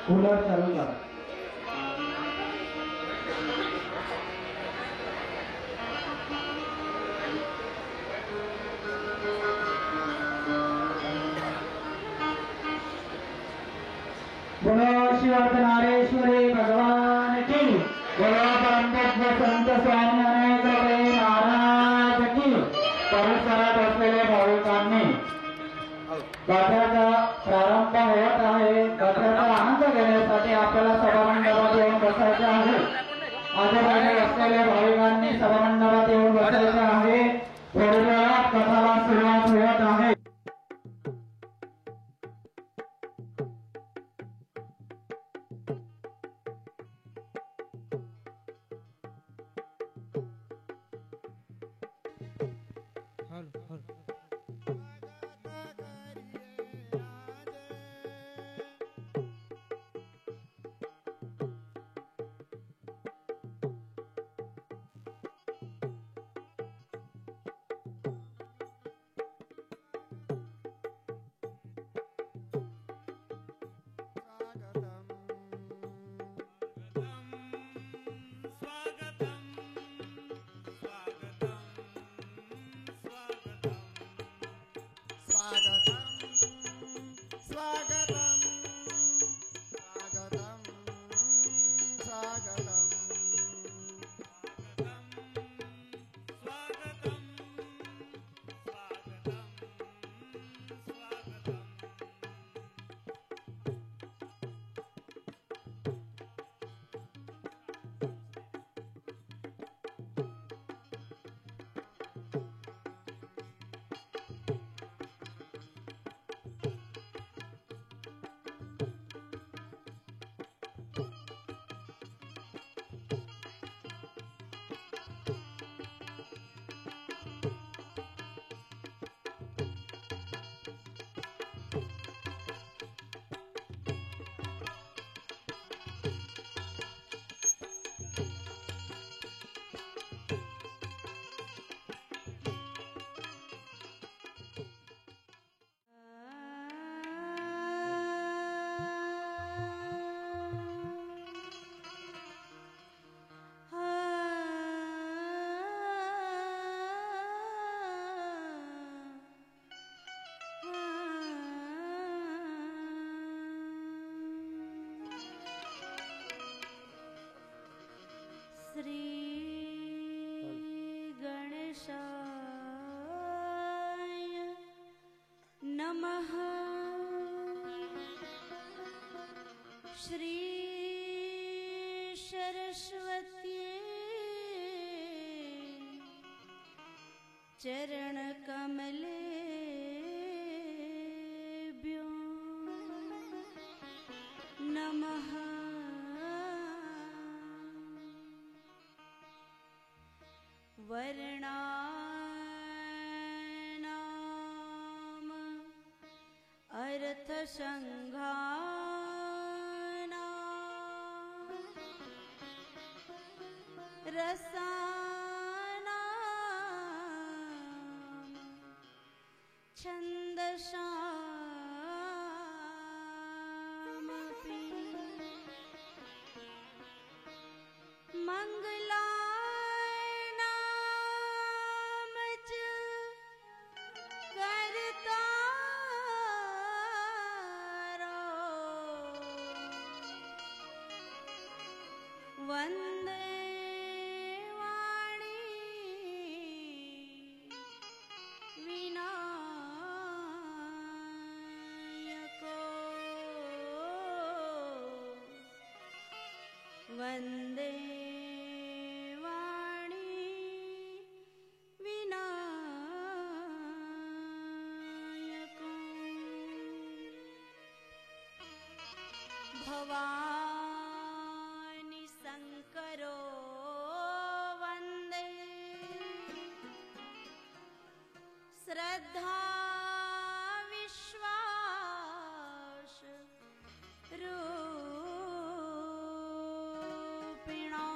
Cooler चालू करा। बोलो शिवर्धनारेश्वरी भगवान की, बोलो परम तत्व संत स्वामी अनेक महाराज की। परिसरात असलेल्या भाविकांनी गाथ्याचा प्रारंभ होत आहे। गाथ्याचा आनंद घेण्यासाठी आपल्याला सभामंडपात येऊन बसायचे आहे। आजूबाजूला असलेल्या भाविकांनी सभामंडपात येऊन बसायचे आहे। थोड्या वेळात कथाला सुरुवात होत आहे। श्री सरस्वत्यै चरणकमलेभ्यो नमः। वर्णानाम अर्थसंघानां रसानां छन्दसामपि मंगलानां च कर्तारो वन्दे वाणी विनायको वन्दे वाणी विनायको भवानी शंकरो वन्दे श्रद्धा विश्वास रूपिणो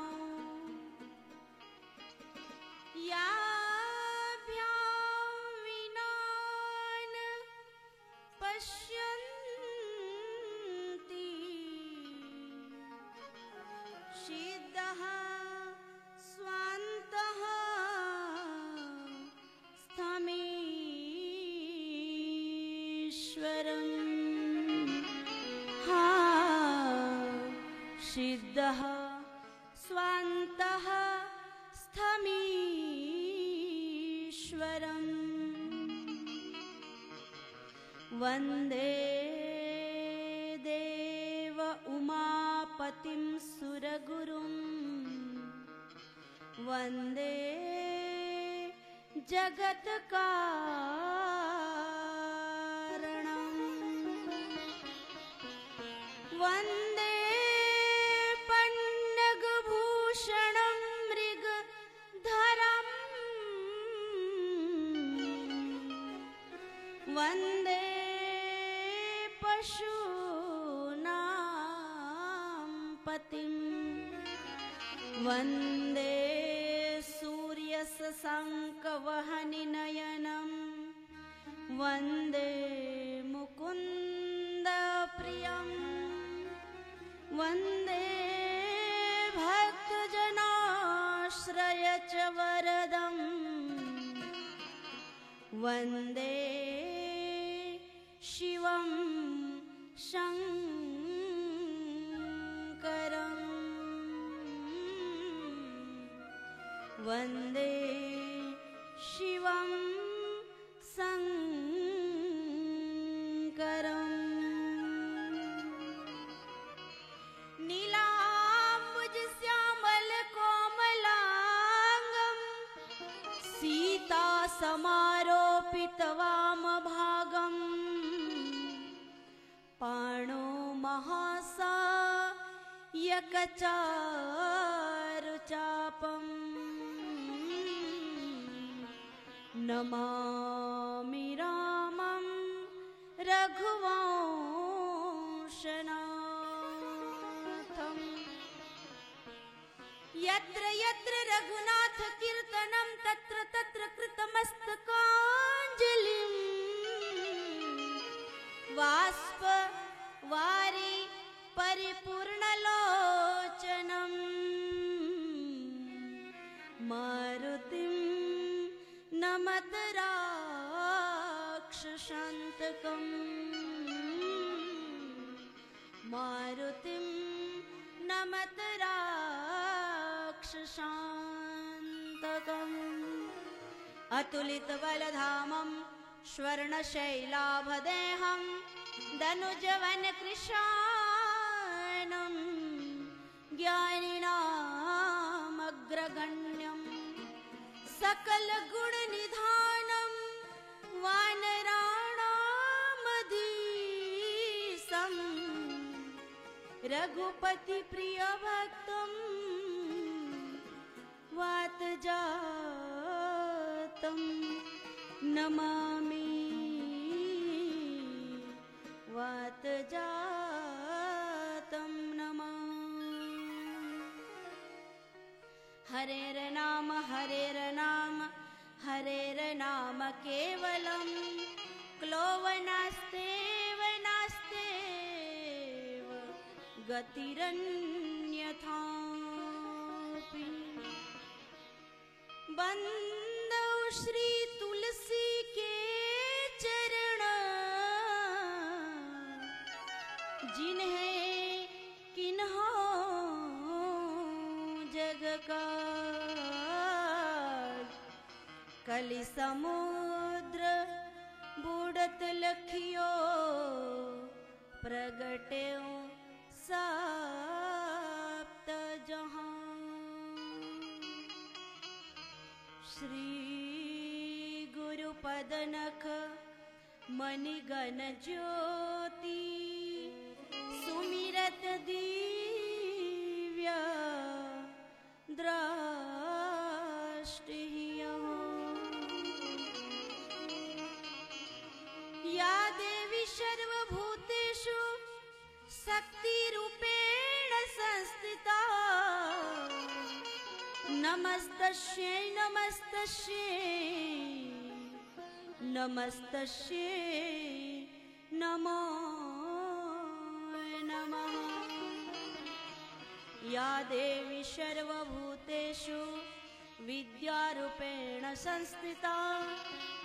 याभ्यां विना न पश्यन्ति सिद्धः स्वान्तः स्थमीश्वरम् हा सिद्धः स्वान्तः स्थमीश्वरम् वन्दे देव उमापतिं सुरगुरुं वन्दे जगत्कारणम् वन्दे पन्नगभूषणं मृगधरम् वन्दे पशूनां पतिं वन्दे सूर्यशशाङ्कवहनिनयनं वन्दे मुकुन्दप्रियं वन्दे भक्तजनाश्रय च वरदं वन्दे शिवं शङ्करम् वन्दे शिवं शङ्करम् नीलाम्बुजश्यामलकोमलाङ्गं सीतासमारोपितवामभागम् पाणो महासायकचारुचापम् नमामि रामं रघुवंशनाथम् यत्र यत्र रघुनाथ कीर्तनं तत्र तत्र कृतमस्तकाञ्जलिं बाष्पवारि परिपूर्णलोचनं मारुतिं नमत राक्षसान्तकम् मारुतिं नमत राक्षसान्तकम् अतुलितबलधामं स्वर्णशैलाभदेहं धनुजवनकृशाननं ज्ञानिनामग्रगण्यं सकलगुणनिधानं वानराणामधीशं रघुपतिप्रियभक्तं वातजातं नमामि वातजातं नमामि। हरेर्नाम हरेर्नाम हरेर्नाम केवलं क्लोवनास्तेव नास्तेव गतिरन्यथापि। बंदौ श्री तुलसी के चरण जिन्हें किन्हों जग का कलि समुद्र बूढ़त लखियो प्रगट्यो सप्त जहां। श्री गुरु पदनख मणिगण ज्योति सुमिरत दिव्य दृष्टि। या देवी सर्वभूतेषु शक्तिरूपेण संस्थिता नमस्तस्यै नमस्तस्यै नमस्तस्यै नमो नमः। या देवी सर्वभूतेषु विद्यारूपेण संस्थिता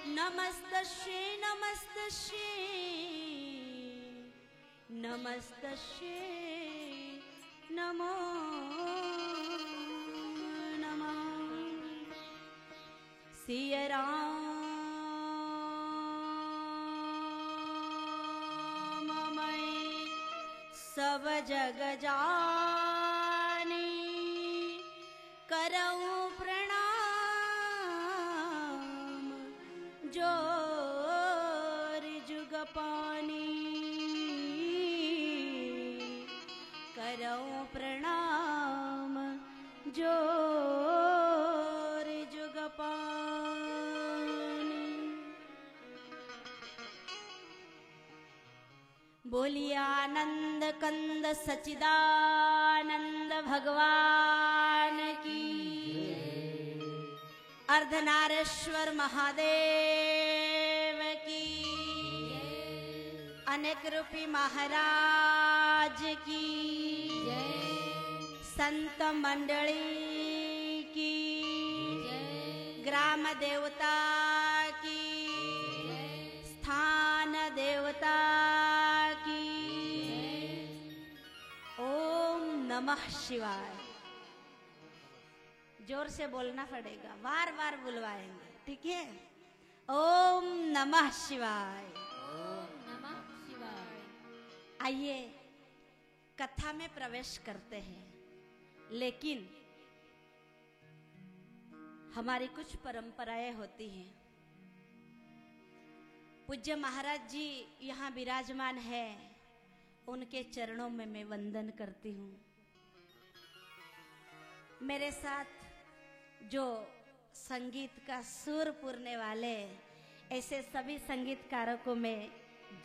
नमस्तस्यै नमस्तस्यै नमस्तस्यै नमो नमः। सिया राम मैं सब जग जानी करऊं प्रणाम जोर जुग पानी। करऊं प्रणाम जोर जुग पानी। बोलिए आनंद कंद सच्चिदानंद भगवान की। अर्धनारेश्वर महादेव की। अनेक रूपी महाराज की। संत मंडली की। ग्राम देवता की। स्थान देवता की। ओम नमः शिवाय। जोर से बोलना पड़ेगा, बार बार बुलवाएंगे, ठीक है। ओम नमः शिवाय। ओम नमः शिवाय। आइए कथा में प्रवेश करते हैं, लेकिन हमारी कुछ परंपराएं होती हैं। पूज्य महाराज जी यहाँ विराजमान है, उनके चरणों में मैं वंदन करती हूँ। मेरे साथ जो संगीत का सुर पुरने वाले ऐसे सभी संगीतकारों को मैं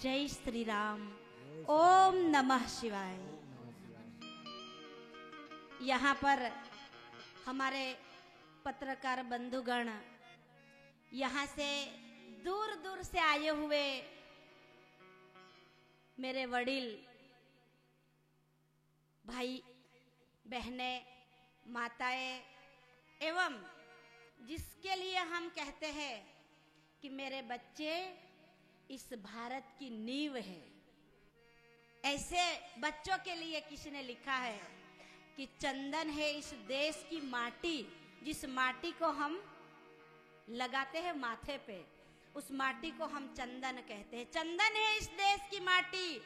जय श्री राम, ओम नमः शिवाय। यहाँ पर हमारे पत्रकार बंधुगण, यहाँ से दूर दूर से आए हुए मेरे वडील भाई बहनें माताएं एवं जिसके लिए हम कहते हैं कि मेरे बच्चे इस भारत की नींव है, ऐसे बच्चों के लिए किसी ने लिखा है कि चंदन है इस देश की माटी, जिस माटी को हम लगाते हैं माथे पे, उस माटी को हम चंदन कहते हैं। चंदन है इस देश की माटी,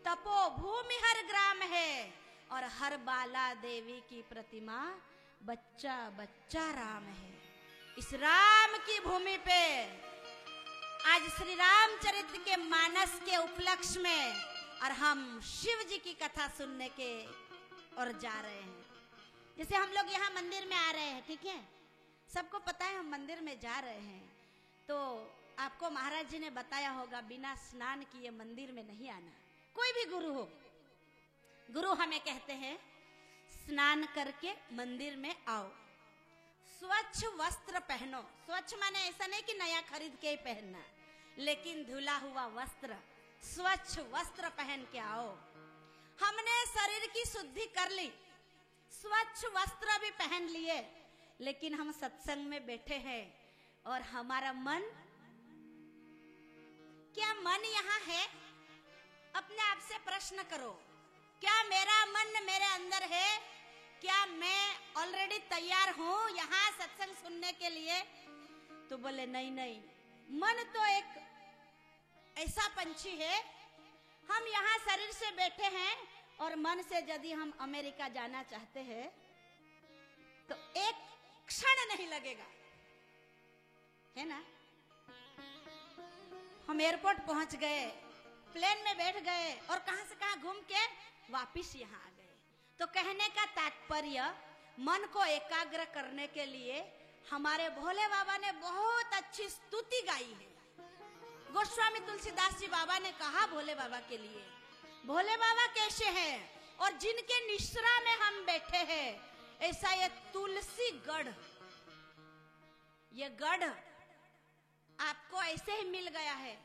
तपो भूमि हर ग्राम है, और हर बाला देवी की प्रतिमा बच्चा बच्चा राम है। इस राम की भूमि पे आज श्री रामचरित्र के मानस के उपलक्ष्य में और हम शिव जी की कथा सुनने के और जा रहे हैं। जैसे हम लोग यहाँ मंदिर में आ रहे हैं, ठीक है, सबको पता है हम मंदिर में जा रहे हैं, तो आपको महाराज जी ने बताया होगा बिना स्नान किए मंदिर में नहीं आना। कोई भी गुरु हो, गुरु हमें कहते हैं स्नान करके मंदिर में आओ, स्वच्छ वस्त्र पहनो। स्वच्छ माने ऐसा नहीं कि नया खरीद के ही पहनना, लेकिन धुला हुआ वस्त्र, स्वच्छ वस्त्र पहन के आओ। हमने शरीर की शुद्धि कर ली, स्वच्छ वस्त्र भी पहन लिए, लेकिन हम सत्संग में बैठे हैं और हमारा मन, क्या मन यहाँ है? अपने आप से प्रश्न करो, क्या मेरा मन मेरे अंदर है? क्या मैं ऑलरेडी तैयार हूँ यहाँ सत्संग सुनने के लिए? तो बोले नहीं नहीं, मन तो एक ऐसा पंछी है, हम यहाँ शरीर से बैठे हैं और मन से यदि हम अमेरिका जाना चाहते हैं तो एक क्षण नहीं लगेगा, है ना। हम एयरपोर्ट पहुंच गए, प्लेन में बैठ गए और कहां से कहां घूम के वापिस यहाँ आ गए। तो कहने का तात्पर्य, मन को एकाग्र करने के लिए हमारे भोले बाबा ने बहुत अच्छी स्तुति गाई है। गोस्वामी तुलसीदास जी बाबा ने कहा भोले बाबा के लिए, भोले बाबा कैसे हैं और जिनके निश्रा में हम बैठे हैं, ऐसा ये तुलसी गढ़, ये गढ़ आपको ऐसे ही मिल गया है,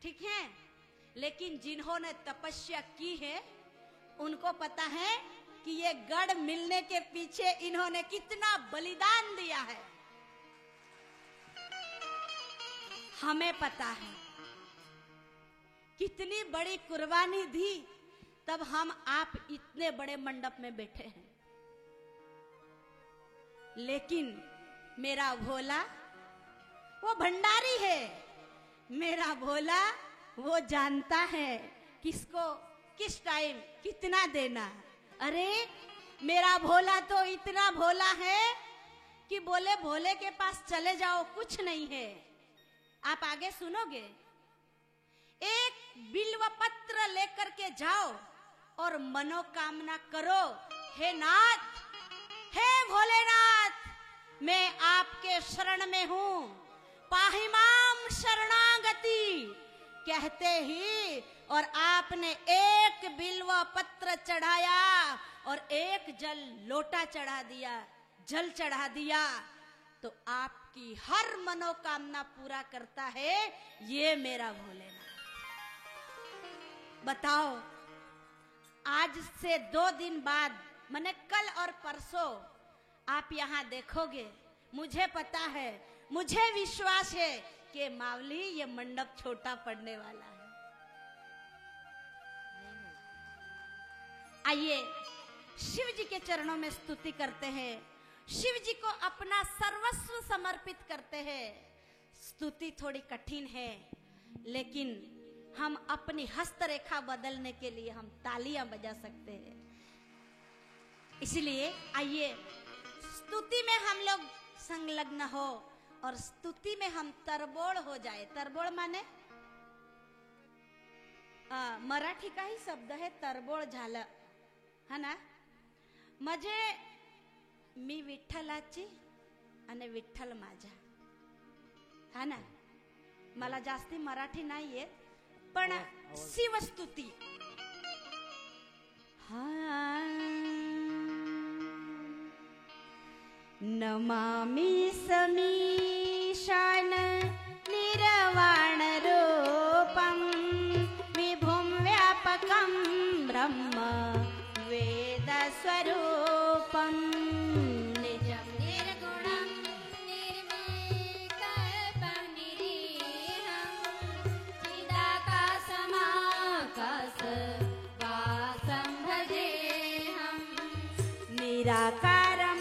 ठीक है, लेकिन जिन्होंने तपस्या की है उनको पता है कि ये गढ़ मिलने के पीछे इन्होंने कितना बलिदान दिया है। हमें पता है कितनी बड़ी कुर्बानी दी, तब हम आप इतने बड़े मंडप में बैठे हैं। लेकिन मेरा भोला वो भंडारी है, मेरा भोला वो जानता है किसको किस टाइम कितना देना। अरे मेरा भोला तो इतना भोला है कि बोले भोले के पास चले जाओ, कुछ नहीं है। आप आगे सुनोगे, एक बिल्व पत्र लेकर के जाओ और मनोकामना करो, हे नाथ, हे भोलेनाथ, मैं आपके शरण में हूँ, पाहिमाम शरणागति कहते ही और आपने एक बिल्व पत्र चढ़ाया और एक जल लोटा चढ़ा दिया, जल चढ़ा दिया, तो आपकी हर मनोकामना पूरा करता है ये मेरा भोलेनाथ। बताओ, आज से 2 दिन बाद, माने कल और परसों आप यहाँ देखोगे, मुझे पता है, मुझे विश्वास है कि मावली ये मंडप छोटा पड़ने वाला है। आइए शिव जी के चरणों में स्तुति करते हैं, शिव जी को अपना सर्वस्व समर्पित करते हैं। स्तुति थोड़ी कठिन है, लेकिन हम अपनी हस्तरेखा बदलने के लिए हम तालियां बजा सकते हैं। इसलिए आइए स्तुति में हम लोग संलग्न हो और स्तुति में हम तरबोड़ हो जाए। तरबोड़ माने मराठी का ही शब्द है तरबोळ झालं, है ना। म्हणजे मी विठ्ठलाची आणि विठ्ठल माझा, हा ना। मला जास्ती मराठी नाही येत, पण शिवस्तुती नमामि समीशान निर्वाण रूपं विभुं व्यापकं ब्रह्म वेद स्वरूपं निजं निर्गुणं निर्विकल्पं निरीहं चिदाकाशमाकाशवासं भजेऽहं निराकारं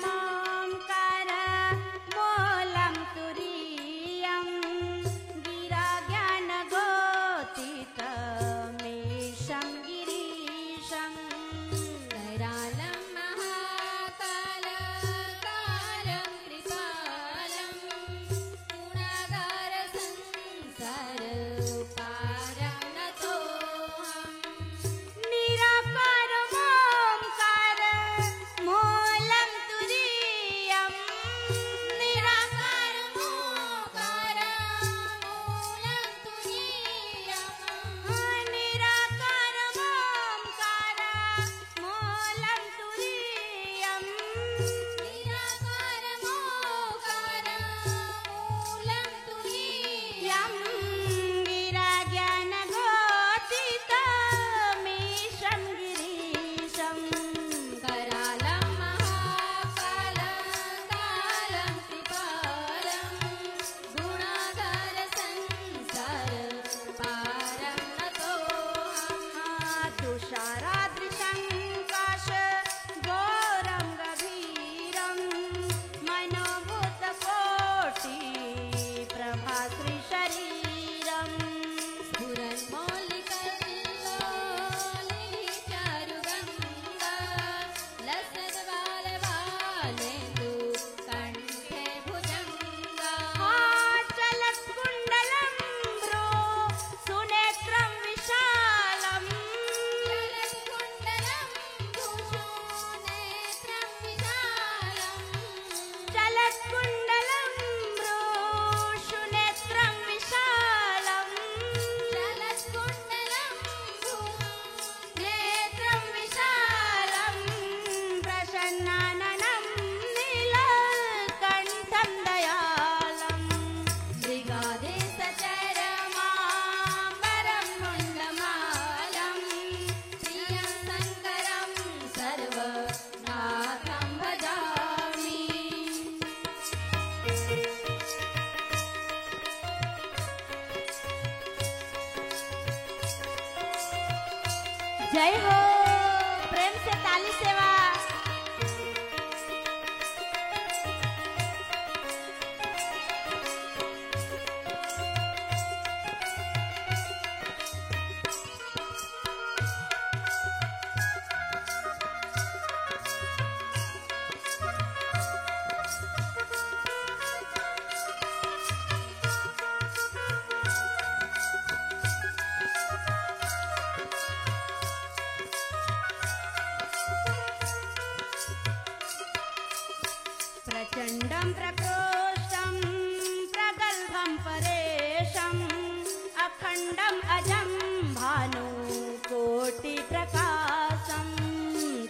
जय हो, प्रेम से ताली सेवा। प्रचण्डं प्रकोष्ठं प्रगल्भं परेशम् अखण्डम् अजं भानुकोटिप्रकाशम्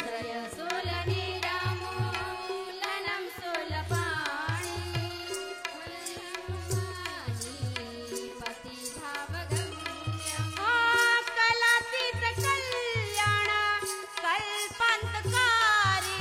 त्रयशूलनिरामूलनं शूलपाणि पतिभावगम्यम् कलातीतकल्याण कल्पान्तकारी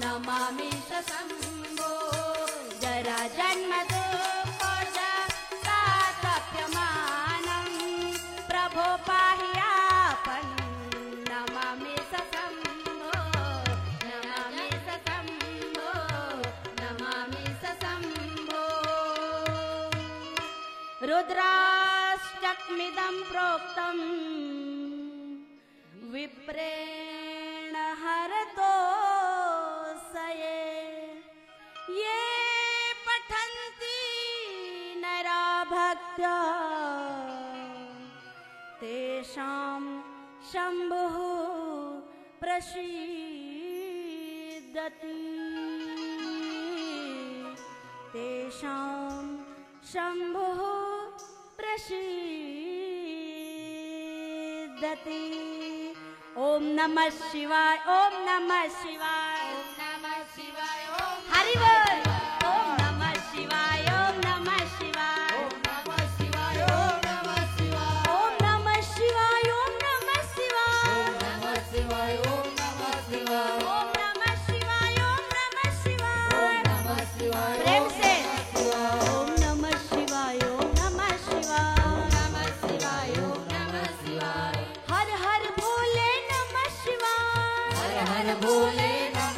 नमामि शम्भो जरा जन्म दुःखोऽजातातप्यमानं प्रभो पाह्यापन् नमामि शम्भो नमामि शम्भो नमामि शम्भो रुद्राष्टकमिदं प्रोक्तम् विप्रेण हरतो ये पठन्ति नरा भक्त्या तेषां शम्भुः प्रसीदति तेषां शम्भुः प्रसीदति। ओम नमः शिवाय, ओम नमः शिवाय, ओम नमः शिवाय, ओम हरि बोल। ओम नमः शिवाय, ओम नमः शिवाय, ओम नमः शिवाय, ओम नमः शिवाय, ओम नमः शिवाय, ओम नमः शिवाय, ओम नमः शिवाय, ओम नमः शिवाय, ओम नमः शिवाय, ओम नमः शिवाय, ओम नमः शिवाय, प्रेम से ओम ओम नमः शिवाय, ओम नमः शिवाय, नमः शिवाय, ओम नमः शिवाय, हर हर भोले नमः शिवाय, हर हर भोले नमः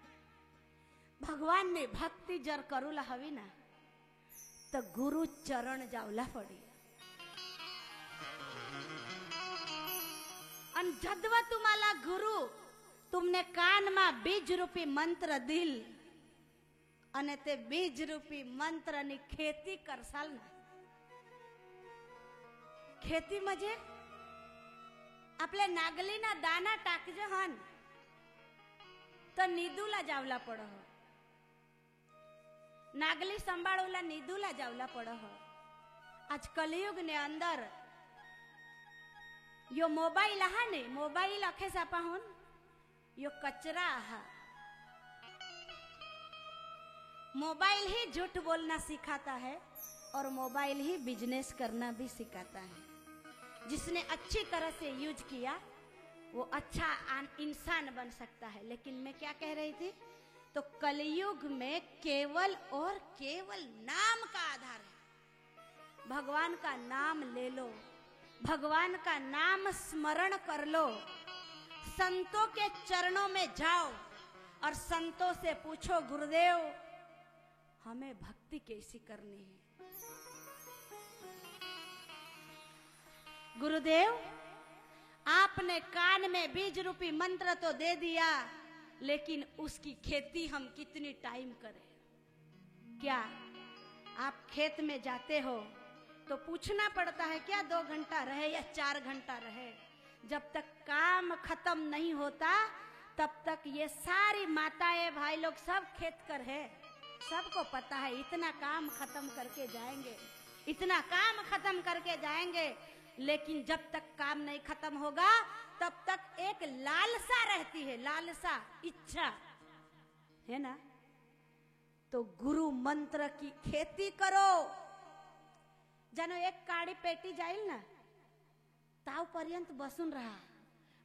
भगवान ने भक्ति जर करूला हवी ना तो गुरु चरण जावला पड़ी अन जदवा तुम्हाला गुरु तुमने कान में बीज रूपी मंत्र दिल અને તે બીજ રૂપી મંત્રની ખેતી કરસાલ ના ખેતી મજે આપણે નાગલીના દાના ટાકજે હન તો નીદુલા જાવલા પડો નાગલી સંભાળોલા નીદુલા જાવલા પડો आज कलयुग ने अंदर यो मोबाइल आहा ने मोबाइल अखे सापा होन यो कचरा आहा मोबाइल ही झूठ बोलना सिखाता है और मोबाइल ही बिजनेस करना भी सिखाता है। जिसने अच्छी तरह से यूज किया वो अच्छा इंसान बन सकता है। लेकिन मैं क्या कह रही थी, तो कलयुग में केवल और केवल नाम का आधार है। भगवान का नाम ले लो, भगवान का नाम स्मरण कर लो, संतों के चरणों में जाओ और संतों से पूछो गुरुदेव हमें भक्ति कैसी करनी है। गुरुदेव आपने कान में बीज रूपी मंत्र तो दे दिया, लेकिन उसकी खेती हम कितनी टाइम करें? क्या आप खेत में जाते हो तो पूछना पड़ता है क्या 2 घंटा रहे या 4 घंटा रहे? जब तक काम खत्म नहीं होता तब तक ये सारी माताएं भाई लोग सब खेत कर है। सबको पता है इतना काम खत्म करके जाएंगे, इतना काम खत्म करके जाएंगे, लेकिन जब तक काम नहीं खत्म होगा तब तक एक लालसा रहती है, लालसा, इच्छा है ना। तो गुरु मंत्र की खेती करो। जानो एक काड़ी पेटी जाईल ना ताव पर्यंत बसून रहा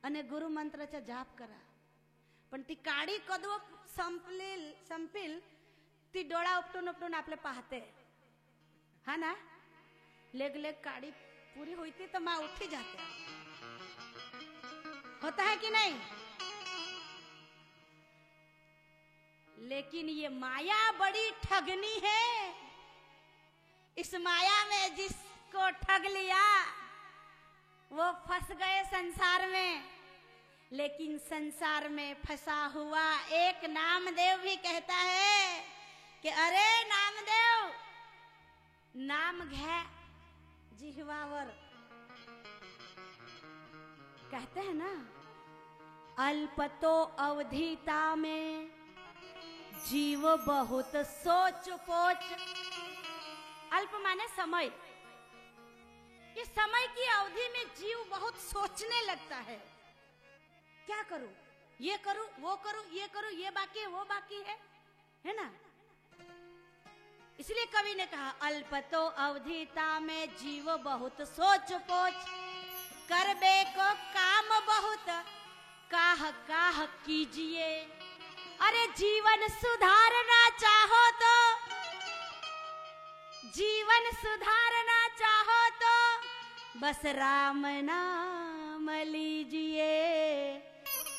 अने गुरु मंत्राचा जाप करा, पण ती काडी कदव संपील ती डोळा उपटून उपटून आपले पाहते, हा ना। लेग लेग काड़ी पूरी हुई थी तो माँ उठी जाते, होता है कि नहीं? लेकिन ये माया बड़ी ठगनी है। इस माया में जिसको ठग लिया वो फंस गए संसार में। लेकिन संसार में फंसा हुआ एक नामदेव भी कहता है कि अरे नामदेव नाम घे जिह्वावर, कहते हैं ना, अल्पतो अवधिता में जीव बहुत सोच पोच। अल्प माने समय, कि समय की अवधि में जीव बहुत सोचने लगता है, क्या करूं, ये करूं, वो करूं, ये करूं, ये बाकी है, वो बाकी है ना। इसलिए कवि ने कहा अल्पतो अवधिता में जीव बहुत सोच पोच, करबे को काम बहुत काह काह कीजिए। अरे जीवन सुधारना चाहो तो, जीवन सुधारना चाहो तो बस राम नाम लीजिए,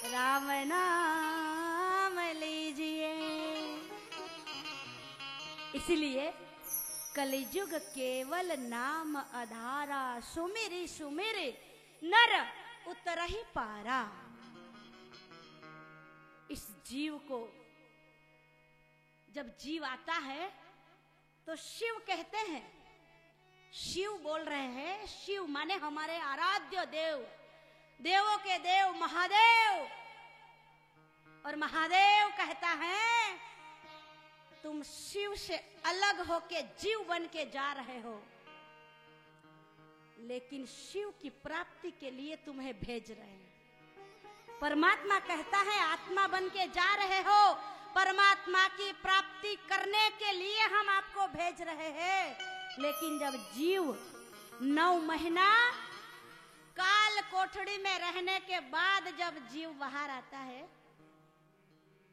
राम नाम लीजिए। इसलिए कलियुग केवल नाम आधारा, सुमिरि सुमिरि नर उतरहि पारा। इस जीव को जब जीव आता है तो शिव कहते हैं, शिव बोल रहे हैं। शिव माने हमारे आराध्य देव, देवों के देव महादेव। और महादेव कहता है तुम शिव से अलग होके जीव बन के जा रहे हो, लेकिन शिव की प्राप्ति के लिए तुम्हें भेज रहे हैं। परमात्मा कहता है आत्मा बन के जा रहे हो, परमात्मा की प्राप्ति करने के लिए हम आपको भेज रहे हैं। लेकिन जब जीव 9 महीना काल कोठड़ी में रहने के बाद जब जीव बाहर आता है,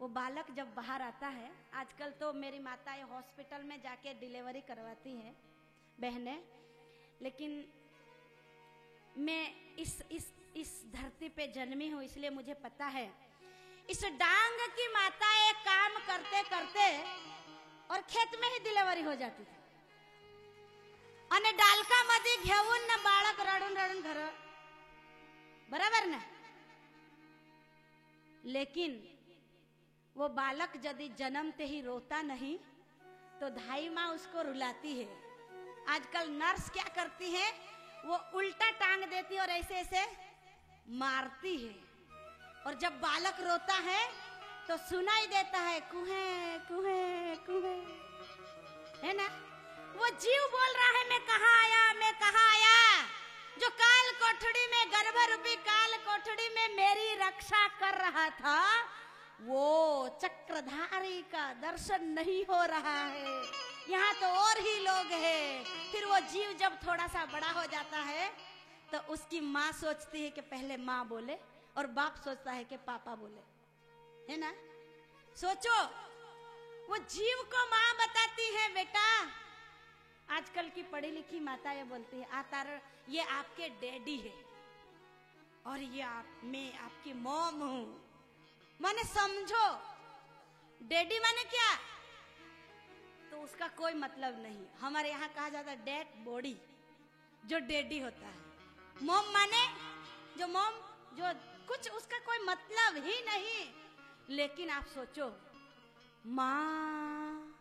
वो बालक जब बाहर आता है, आजकल तो मेरी माताएं हॉस्पिटल में जाके डिलीवरी करवाती हैं बहनें, लेकिन मैं इस धरती पे जन्मी हूँ, इसलिए मुझे पता है इस डांग की माताएं काम करते करते और खेत में ही डिलीवरी हो जाती थी અને ડાલકામાંથી घेऊन न बाळक रडून रडून घर बराबर ना। लेकिन वो बालक यदि जन्मते ही रोता नहीं तो धाई माँ उसको रुलाती है। आजकल नर्स क्या करती है, वो उल्टा टांग देती है और ऐसे ऐसे मारती है, और जब बालक रोता है तो सुनाई देता है कुहे कुहे कुहे, है ना। वो जीव बोल रहा है मैं कहाँ आया, मैं कहाँ आया। जो काल कोठड़ी में, गर्भ रूपी काल कोठड़ी में मेरी रक्षा कर रहा था, वो चक्रधारी का दर्शन नहीं हो रहा है। यहाँ तो और ही लोग हैं। फिर वो जीव जब थोड़ा सा बड़ा हो जाता है तो उसकी माँ सोचती है कि पहले माँ बोले, और बाप सोचता है कि पापा बोले, है ना। सोचो, वो जीव को माँ बताती है बेटा। आजकल की पढ़ी लिखी माता ये बोलती है आतार ये आपके डैडी है और ये मैं आपकी मॉम हूं। माने समझो, डैडी माने क्या, तो उसका कोई मतलब नहीं। हमारे यहाँ कहा जाता है डेड बॉडी, जो डैडी होता है। मॉम माने जो मॉम, जो कुछ उसका कोई मतलब ही नहीं। लेकिन आप सोचो, माँ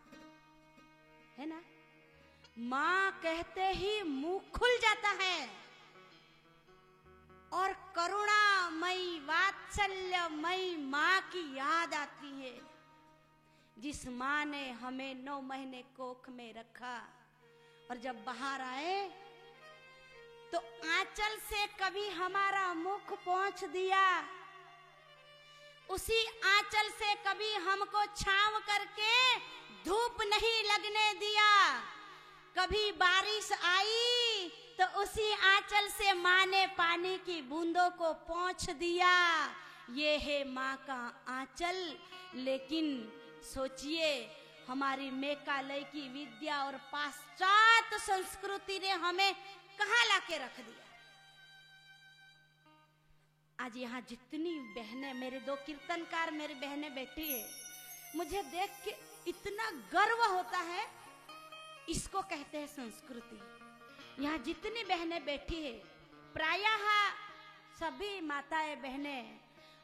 है ना, माँ कहते ही मुंह खुल जाता है और करुणामयी वात्सल्यमयी माँ की याद आती है, जिस माँ ने हमें 9 महीने कोख में रखा और जब बाहर आए तो आंचल से कभी हमारा मुख पोंछ दिया, उसी आंचल से कभी हमको छांव करके धूप नहीं लगने दिया। कभी बारिश आई तो उसी आंचल से माँ ने पानी की बूंदों को पोंछ दिया। ये है माँ का आंचल। लेकिन सोचिए, हमारी मेकालय की विद्या और पाश्चात्य संस्कृति ने हमें कहाँ लाके रख दिया। आज यहाँ जितनी बहनें, मेरे 2 कीर्तनकार मेरी बहनें बैठी है, मुझे देख के इतना गर्व होता है। इसको कहते हैं संस्कृति। यहाँ जितनी बहनें बैठी है, प्रायः सभी माताएं बहनें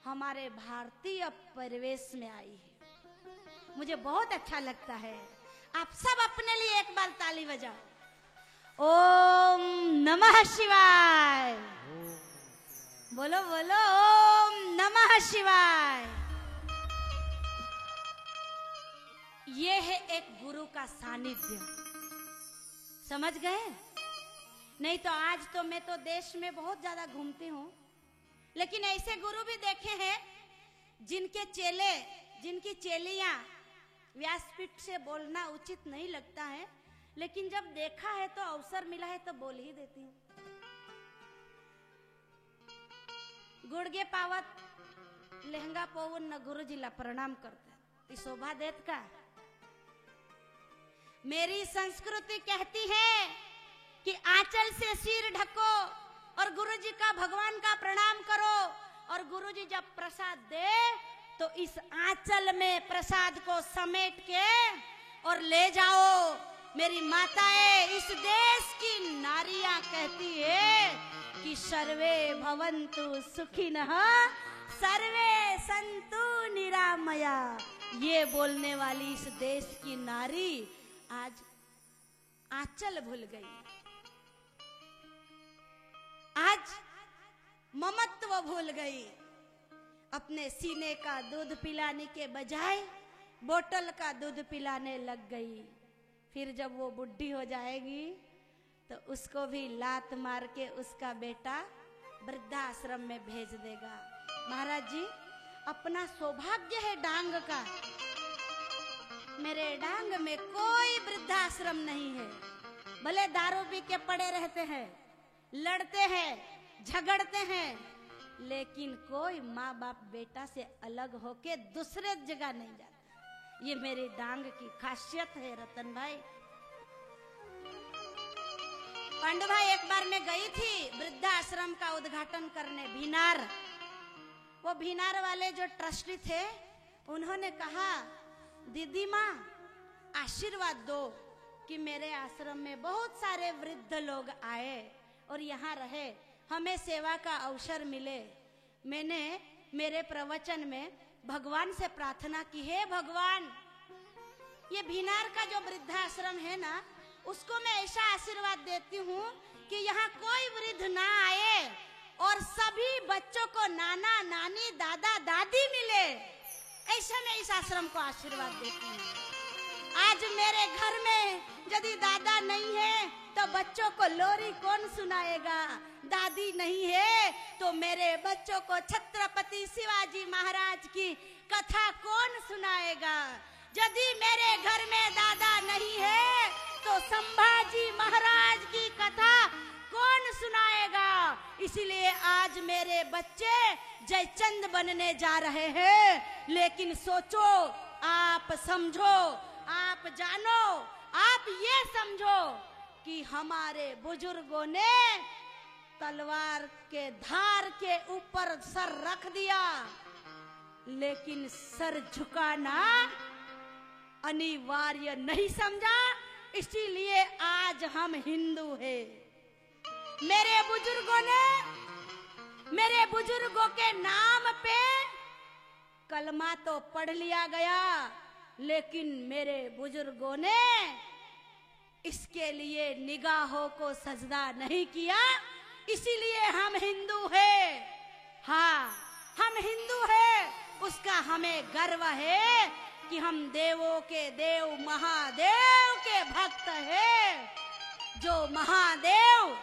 हमारे भारतीय परिवेश में आई है। मुझे बहुत अच्छा लगता है। आप सब अपने लिए एक बार ताली बजाओ। ओम नमः शिवाय। बोलो बोलो ओम नमः शिवाय। ये है एक गुरु का सानिध्य। समझ गए? नहीं तो आज तो मैं तो देश में बहुत ज्यादा घूमती हूँ, लेकिन ऐसे गुरु भी देखे हैं जिनके चेले, जिनकी चेलियां व्यासपीठ से बोलना उचित नहीं लगता है, लेकिन जब देखा है तो अवसर मिला है तो बोल ही देती हूँ। गुड़गे पावत लहंगा पवन न गुरुजीला प्रणाम करते, शोभा देत का। मेरी संस्कृति कहती है कि आंचल से सिर ढको और गुरुजी का, भगवान का प्रणाम करो, और गुरुजी जब प्रसाद दे तो इस आंचल में प्रसाद को समेट के और ले जाओ। मेरी माताएं, इस देश की नारियां कहती है कि सर्वे भवन्तु सुखिनः सर्वे सन्तु निरामया। ये बोलने वाली इस देश की नारी आज आंचल भूल गई, आज ममत्व भूल गई। अपने सीने का दूध पिलाने के बजाय बोतल का दूध पिलाने लग गई। फिर जब वो बुढ़ी हो जाएगी तो उसको भी लात मार के उसका बेटा वृद्धाश्रम में भेज देगा। महाराज जी, अपना सौभाग्य है डांग का। मेरे डांग में कोई वृद्धाश्रम नहीं है। भले दारू पी के पड़े रहते हैं, लड़ते हैं, झगड़ते हैं, लेकिन कोई माँ बाप बेटा से अलग होके दूसरे जगह नहीं जाता। ये मेरे डांग की खासियत है रतन भाई। पांडु भाई, एक बार मैं गई थी वृद्धाश्रम का उद्घाटन करने, भीनार। वो भीनार वाले जो ट्रस्टी थे उन्होंने कहा, दीदी माँ आशीर्वाद दो कि मेरे आश्रम में बहुत सारे वृद्ध लोग आए और यहाँ रहे, हमें सेवा का अवसर मिले। मैंने मेरे प्रवचन में भगवान से प्रार्थना की, हे भगवान, ये भीनार का जो वृद्धाश्रम है ना, उसको मैं ऐसा आशीर्वाद देती हूँ कि यहाँ कोई वृद्ध ना आए और सभी बच्चों को नाना नानी दादा दादी मिले। ऐसा मैं इस आश्रम को आशीर्वाद देती हूँ। आज मेरे घर में यदि दादा नहीं है तो बच्चों को लोरी कौन सुनाएगा, दादी नहीं है तो मेरे बच्चों को छत्रपति शिवाजी महाराज की कथा कौन सुनाएगा। यदि मेरे घर में दादा नहीं है तो संभाजी महाराज की कथा कौन सुनाएगा। इसीलिए आज मेरे बच्चे जयचंद बनने जा रहे हैं, लेकिन सोचो, आप समझो, आप जानो, आप ये समझो कि हमारे बुजुर्गों ने तलवार के धार के ऊपर सर रख दिया, लेकिन सर झुकाना अनिवार्य नहीं समझा। इसीलिए आज हम हिंदू हैं। मेरे बुजुर्गों के नाम पे कलमा तो पढ़ लिया गया, लेकिन मेरे बुजुर्गों ने इसके लिए निगाहों को सजदा नहीं किया। इसीलिए हम हिंदू हैं। हाँ, हम हिंदू हैं, उसका हमें गर्व है कि हम देवों के देव महादेव के भक्त हैं। जो महादेव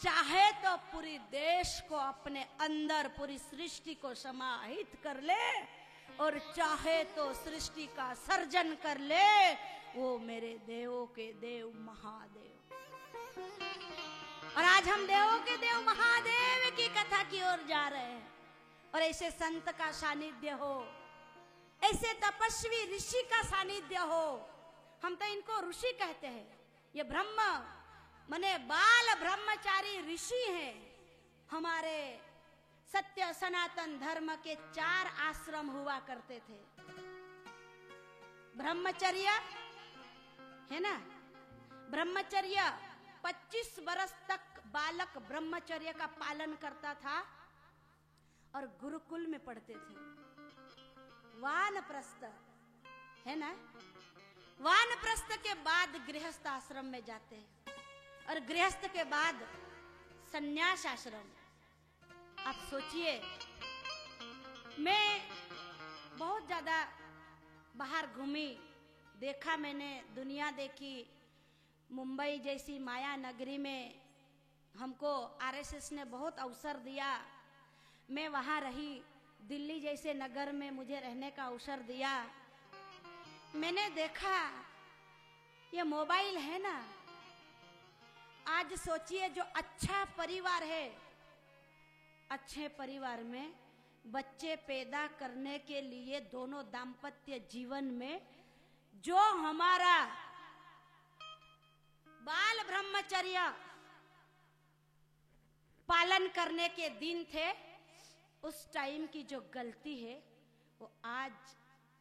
चाहे तो पूरी देश को अपने अंदर, पूरी सृष्टि को समाहित कर ले, और चाहे तो सृष्टि का सर्जन कर ले, वो मेरे देवों के देव महादेव। और आज हम देवों के देव महादेव की कथा की ओर जा रहे हैं। और ऐसे संत का सानिध्य हो, ऐसे तपस्वी ऋषि का सानिध्य हो, हम तो इनको ऋषि कहते हैं। ये ब्रह्म माने बाल ब्रह्मचारी ऋषि हैं। हमारे सत्य सनातन धर्म के 4 आश्रम हुआ करते थे। ब्रह्मचर्य है ना, ब्रह्मचर्य 25 बरस तक बालक ब्रह्मचर्य का पालन करता था और गुरुकुल में पढ़ते थे। वानप्रस्थ है ना, वानप्रस्थ के बाद गृहस्थ आश्रम में जाते हैं, और गृहस्थ के बाद संन्यास आश्रम। आप सोचिए, मैं बहुत ज्यादा बाहर घूमी, देखा, मैंने दुनिया देखी। मुंबई जैसी माया नगरी में हमको आरएसएस ने बहुत अवसर दिया, मैं वहां रही। दिल्ली जैसे नगर में मुझे रहने का अवसर दिया। मैंने देखा ये मोबाइल है ना, आज सोचिए जो अच्छा परिवार है, अच्छे परिवार में बच्चे पैदा करने के लिए दोनों दाम्पत्य जीवन में जो हमारा बाल ब्रह्मचर्य पालन करने के दिन थे, उस टाइम की जो गलती है वो आज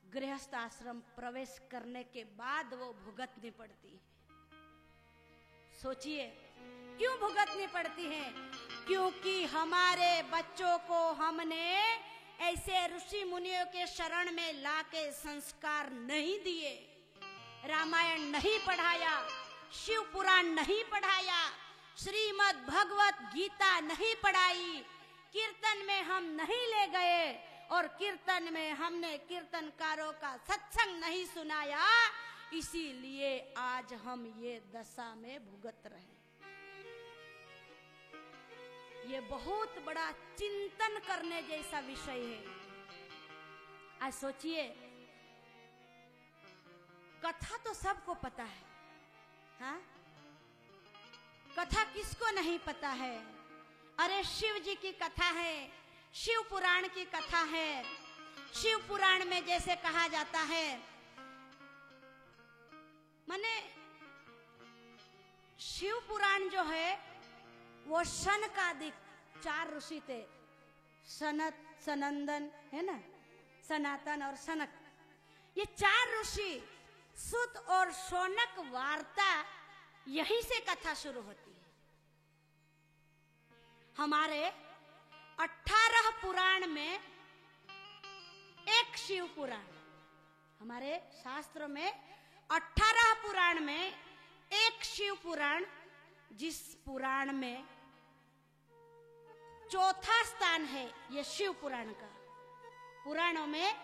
गृहस्थ आश्रम प्रवेश करने के बाद वो भुगतनी पड़ती है। सोचिए क्यों भुगतनी पड़ती है? क्योंकि हमारे बच्चों को हमने ऐसे ऋषि मुनियों के शरण में लाके संस्कार नहीं दिए, रामायण नहीं पढ़ाया, शिव पुराण नहीं पढ़ाया, श्रीमद् भगवत गीता नहीं पढ़ाई, कीर्तन में हम नहीं ले गए, और कीर्तन में हमने कीर्तनकारों का सत्संग नहीं सुनाया। इसीलिए आज हम ये दशा में भुगत रहे। ये बहुत बड़ा चिंतन करने जैसा विषय है। आज सोचिए, कथा तो सबको पता है, हाँ? कथा किसको नहीं पता है? अरे शिव जी की कथा है, शिव पुराण की कथा है। शिव पुराण में जैसे कहा जाता है, माने शिव पुराण जो है वो शनकादिक 4 ऋषि थे, सनंदन है ना, सनातन और सनक, ये 4 ऋषि सुत और शौनक वार्ता, यहीं से कथा शुरू होती है। हमारे 18 पुराण में एक शिव पुराण, हमारे शास्त्रों में 18 पुराण में एक शिव पुराण, जिस पुराण में चौथा स्थान है ये शिव पुराण का। पुराणों में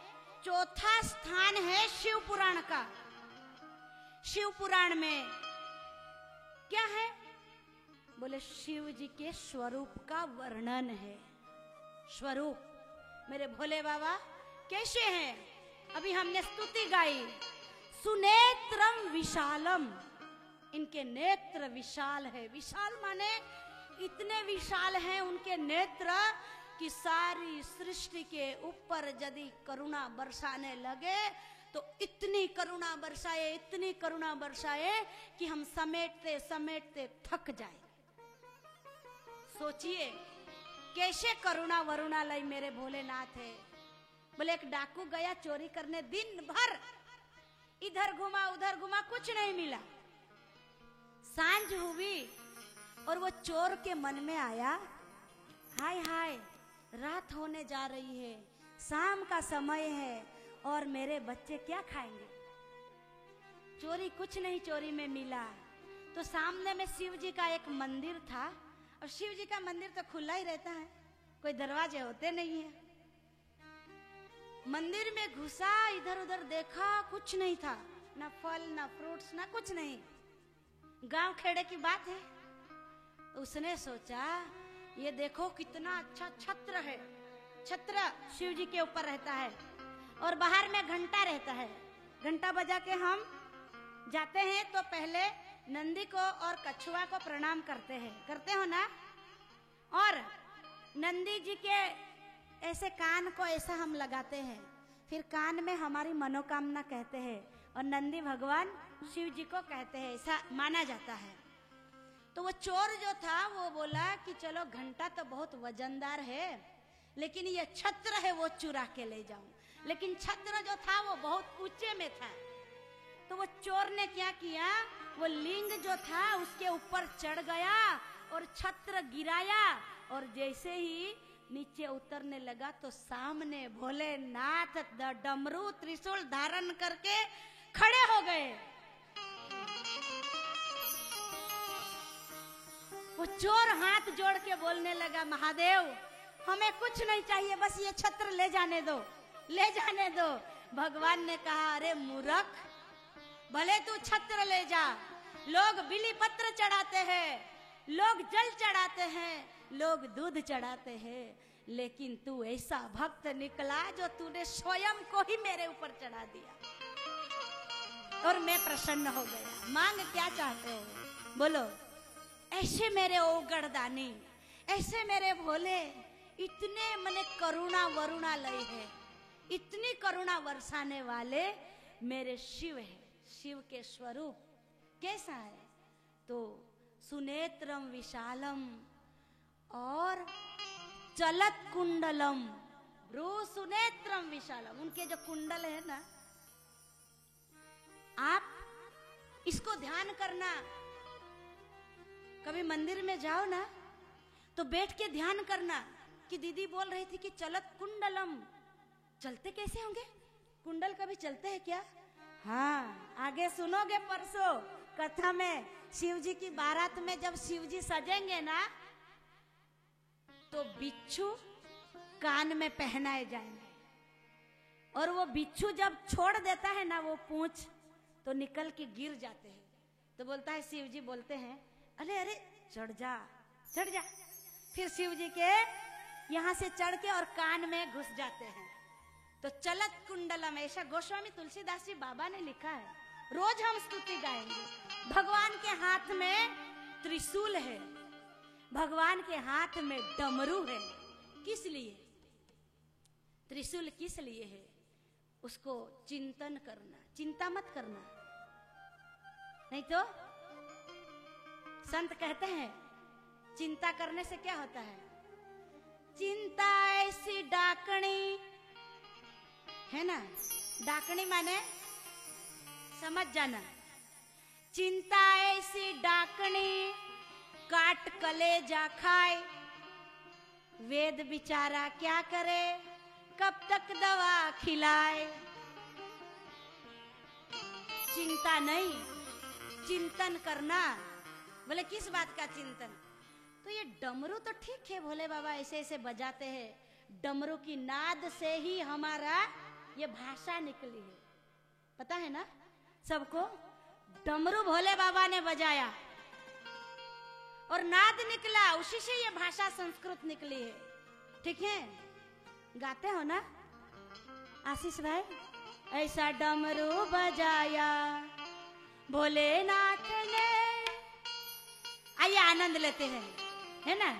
चौथा स्थान है शिव पुराण का। शिव पुराण में क्या है? बोले शिव जी के स्वरूप का वर्णन है। स्वरूप मेरे भोले बाबा कैसे हैं? अभी हमने स्तुति गाई, सुनेत्रम विशालम, इनके नेत्र विशाल है। विशाल माने इतने विशाल हैं उनके नेत्र कि सारी सृष्टि के ऊपर यदि करुणा बरसाने लगे तो इतनी करुणा बरसाए, इतनी करुणा बरसाए कि हम समेटते समेटते थक जाए। सोचिए कैसे करुणा वरुणालय मेरे भोलेनाथ है। बोले एक डाकू गया चोरी करने, दिन भर इधर घुमा उधर घुमा, कुछ नहीं मिला। सांझ हुई और वो चोर के मन में आया, हाय हाय रात होने जा रही है, शाम का समय है और मेरे बच्चे क्या खाएंगे। चोरी कुछ नहीं चोरी में मिला। तो सामने में शिव जी का एक मंदिर था, और शिव जी का मंदिर तो खुला ही रहता है, कोई दरवाजे होते नहीं है। मंदिर में घुसा, इधर उधर देखा, कुछ नहीं था, ना फल ना फ्रूट्स ना कुछ नहीं। गांव खेड़े की बात है। उसने सोचा ये देखो कितना अच्छा छत्र है। छत्र शिव जी के ऊपर रहता है और बाहर में घंटा रहता है। घंटा बजा के हम जाते हैं तो पहले नंदी को और कछुआ को प्रणाम करते हैं, करते हो ना। और नंदी जी के ऐसे कान को ऐसा हम लगाते हैं, फिर कान में हमारी मनोकामना कहते हैं, और नंदी भगवान शिव जी को कहते हैं, ऐसा माना जाता है। तो वो चोर जो था वो बोला कि चलो घंटा तो बहुत वजनदार है, लेकिन ये छत्र है वो चुरा के ले जाऊं। लेकिन छत्र जो था वो बहुत ऊंचे में था। तो वो चोर ने क्या किया, वो लिंग जो था उसके ऊपर चढ़ गया और छत्र गिराया, और जैसे ही नीचे उतरने लगा तो सामने भोलेनाथ डमरू त्रिशूल धारण करके खड़े हो गए। वो चोर हाथ जोड़ के बोलने लगा, महादेव हमें कुछ नहीं चाहिए, बस ये छत्र ले जाने दो, ले जाने दो। भगवान ने कहा, अरे मूर्ख, भले तू छत्र ले जा, लोग बिली पत्र चढ़ाते हैं, लोग जल चढ़ाते हैं, लोग दूध चढ़ाते हैं, लेकिन तू ऐसा भक्त निकला जो तूने स्वयं को ही मेरे ऊपर चढ़ा दिया और मैं प्रसन्न हो गया। मांग क्या चाहते हो, बोलो। ऐसे मेरे ओगड़दानी, ऐसे मेरे भोले, इतने मने करुणा वरुणालय है, इतनी करुणा बरसाने वाले मेरे शिव है। शिव के स्वरूप कैसा है? तो सुनेत्रम विशालम और चलत कुंडलम, भ्रू सुनेत्रम विशालम। उनके जो कुंडल है ना, आप इसको ध्यान करना। कभी मंदिर में जाओ ना तो बैठ के ध्यान करना कि दीदी बोल रही थी कि चलत कुंडलम, चलते कैसे होंगे? कुंडल कभी चलते हैं क्या? हाँ, आगे सुनोगे परसों कथा में। शिव जी की बारात में जब शिव जी सजेंगे ना तो बिच्छू कान में पहनाए जाएंगे, और वो बिच्छू जब छोड़ देता है ना वो पूंछ, तो निकल के गिर जाते हैं। तो बोलता है, शिव जी बोलते हैं, अरे अरे चढ़ जा चढ़ जा। फिर शिव जी के यहाँ से चढ़ के और कान में घुस जाते हैं। तो चलत कुंडलम, ऐसा गोस्वामी तुलसीदास जी बाबा ने लिखा है। रोज हम स्तुति गाएंगे। भगवान के हाथ में त्रिशूल है, भगवान के हाथ में डमरू है। किस लिए त्रिशूल, किस लिए है? उसको चिंतन करना, चिंता मत करना, नहीं तो संत कहते हैं चिंता करने से क्या होता है? चिंता है ना। डाकनी माने समझ जाना। चिंता ऐसी डाकनी काट कलेजा खाए, वेद बिचारा क्या करे कब तक दवा खिलाए। चिंता नहीं, चिंतन करना। बोले किस बात का चिंतन? तो ये डमरू तो ठीक है, भोले बाबा ऐसे ऐसे बजाते हैं, डमरू की नाद से ही हमारा ये भाषा निकली है, पता है ना सबको। डमरू भोले बाबा ने बजाया और नाद निकला, उसी से ये भाषा संस्कृत निकली है, ठीक है। गाते हो ना आशीष भाई? ऐसा डमरू बजाया भोलेनाथ ने। आइए आनंद लेते हैं, है ना।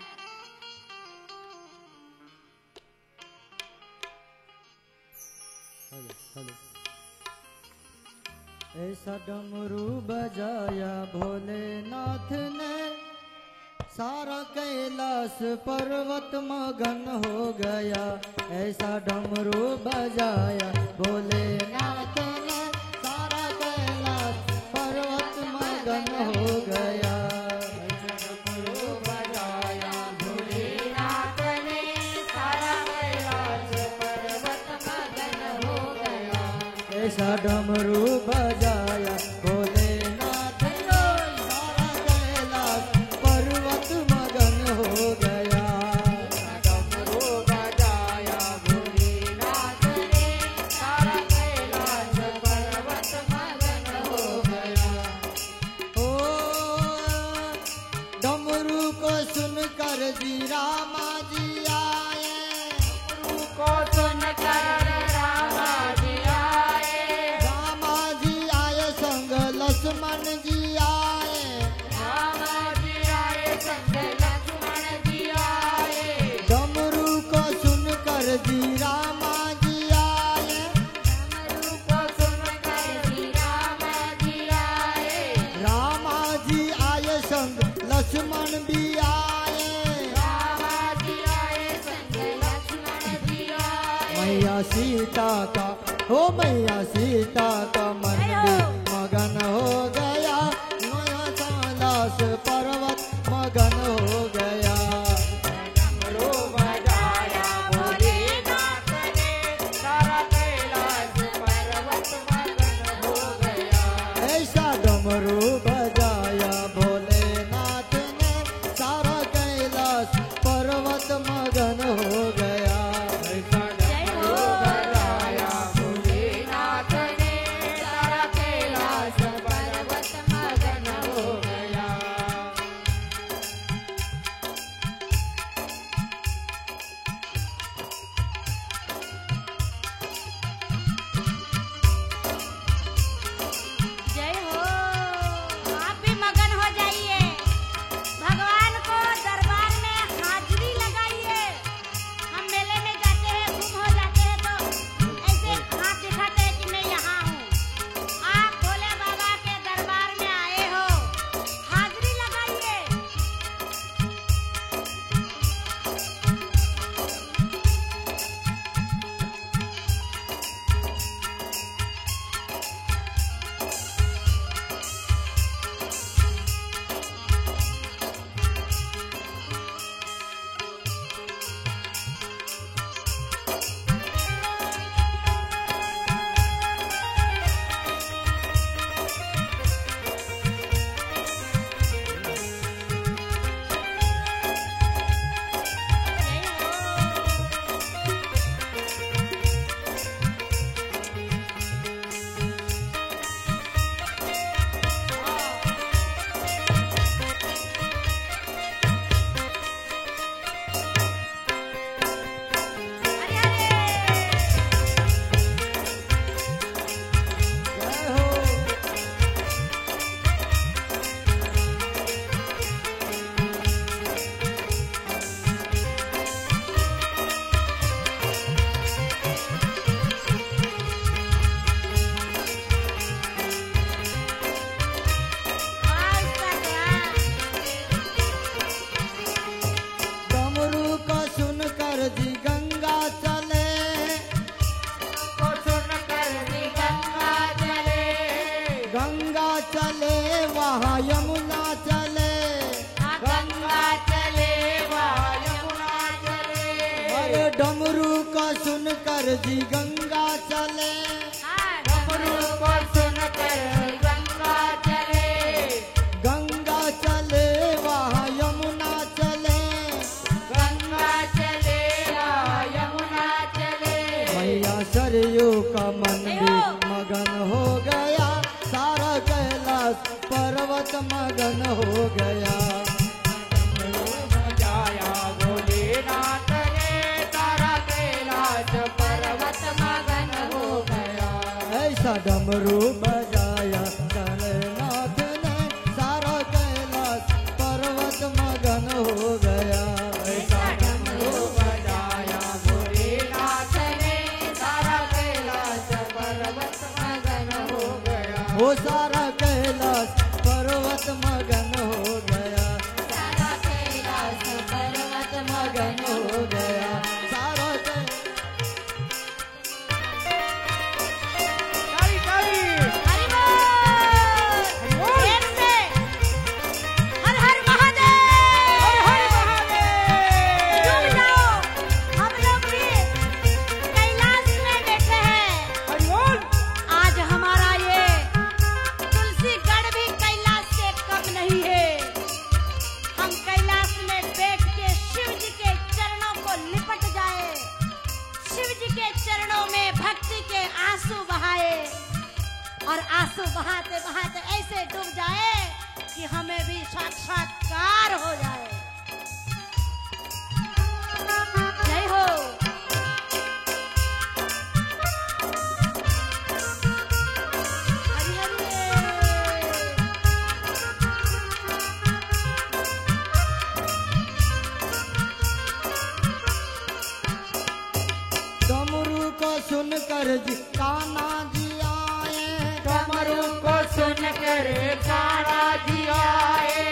ऐसा डमरू बजाया भोलेनाथ ने, सारा कैलाश पर्वत मगन हो गया। ऐसा डमरू बजाया भोलेनाथ ने, सारा कैलाश पर्वत मगन हो गया। ऐसा डमरू बजाया भोलेनाथ ने, सारा कैलाश पर्वत मगन हो गया। ऐसा डमरू बजाया भोलेनाथ ने, सारा कैलाश पर्वत मगन हो गया। डमरू बजाया भोलेनाथ ने, सारा कैलाश पर्वत मगन हो गया। ओ डमरू को सुनकर जी रामा जी आए, डमरू को सुनकर रामा जी आए। रामा जी आए संग लक्ष्मण जी आए, रामा जी आए संग लक्ष्मण जी आए। डमरू को सुनकर जी रामा जी आए, डमरू को सुनकर जी रामा जी आए। रामा जी आए संग लक्ष्मण भी आए, रामा जी आए संग लक्ष्मण भी आए। मैया सीता का, हो मैया सीता का मन भी मगन हो गया। नया कैलाश पर्वत मगन हो गया। डमरू बजाया भोलेनाथ ने, सारा कैलाश पर्वत मगन हो गया। ऐसा डमरू बजाया भोलेनाथ ने, सारा कैलाश पर्वत मगन हो गया। ऐसा डमरू बजाया भोलेनाथ ने, सारा कैलाश पर्वत डमरू को सुनकर जी गंगा चले, डमरू को सुनकर गंगा चले, गंगा चले वहाँ यमुना चले, गंगा चले यमुना चले। मैया सरयू का मंदिर मगन हो गया, सारा कैलाश पर्वत मगन हो गया। बजाया भोलेनाथ ने, सारा कैलाश पर्वत मगन हो गया। ऐसा डमरू बजाया गणनाथ ने, सारा कैलाश पर्वत मगन हो गया। ऐसा डमरू बजाया भोलेनाथ ने, सारा कैलाश पर्वत मगन हो गया। वो सारा कैलाश पर्वत मगन हो गया, सारा कैलाश पर्वत मगन हो गया। सारा हरि बोल। एक से हर हर महादेव। डूब जाओ, हम लोग भी कैलाश में बैठे हैं। आज हमारा ये तुलसीगढ़ भी कैलाश से कम नहीं है। हम कैलाश में बैठ के शिव जी के चरणों को लिपट जाए, शिव जी के चरणों में भक्ति के आंसू बहाए, और आंसू बहाते बहाते ऐसे डूब जाए कि हमें भी साक्षात्कार हो जाए। जय हो। हरि हरि। डमरू को सुनकर जी कान्हा जी आए, डमरू को सुनकर कान्हा जी आए,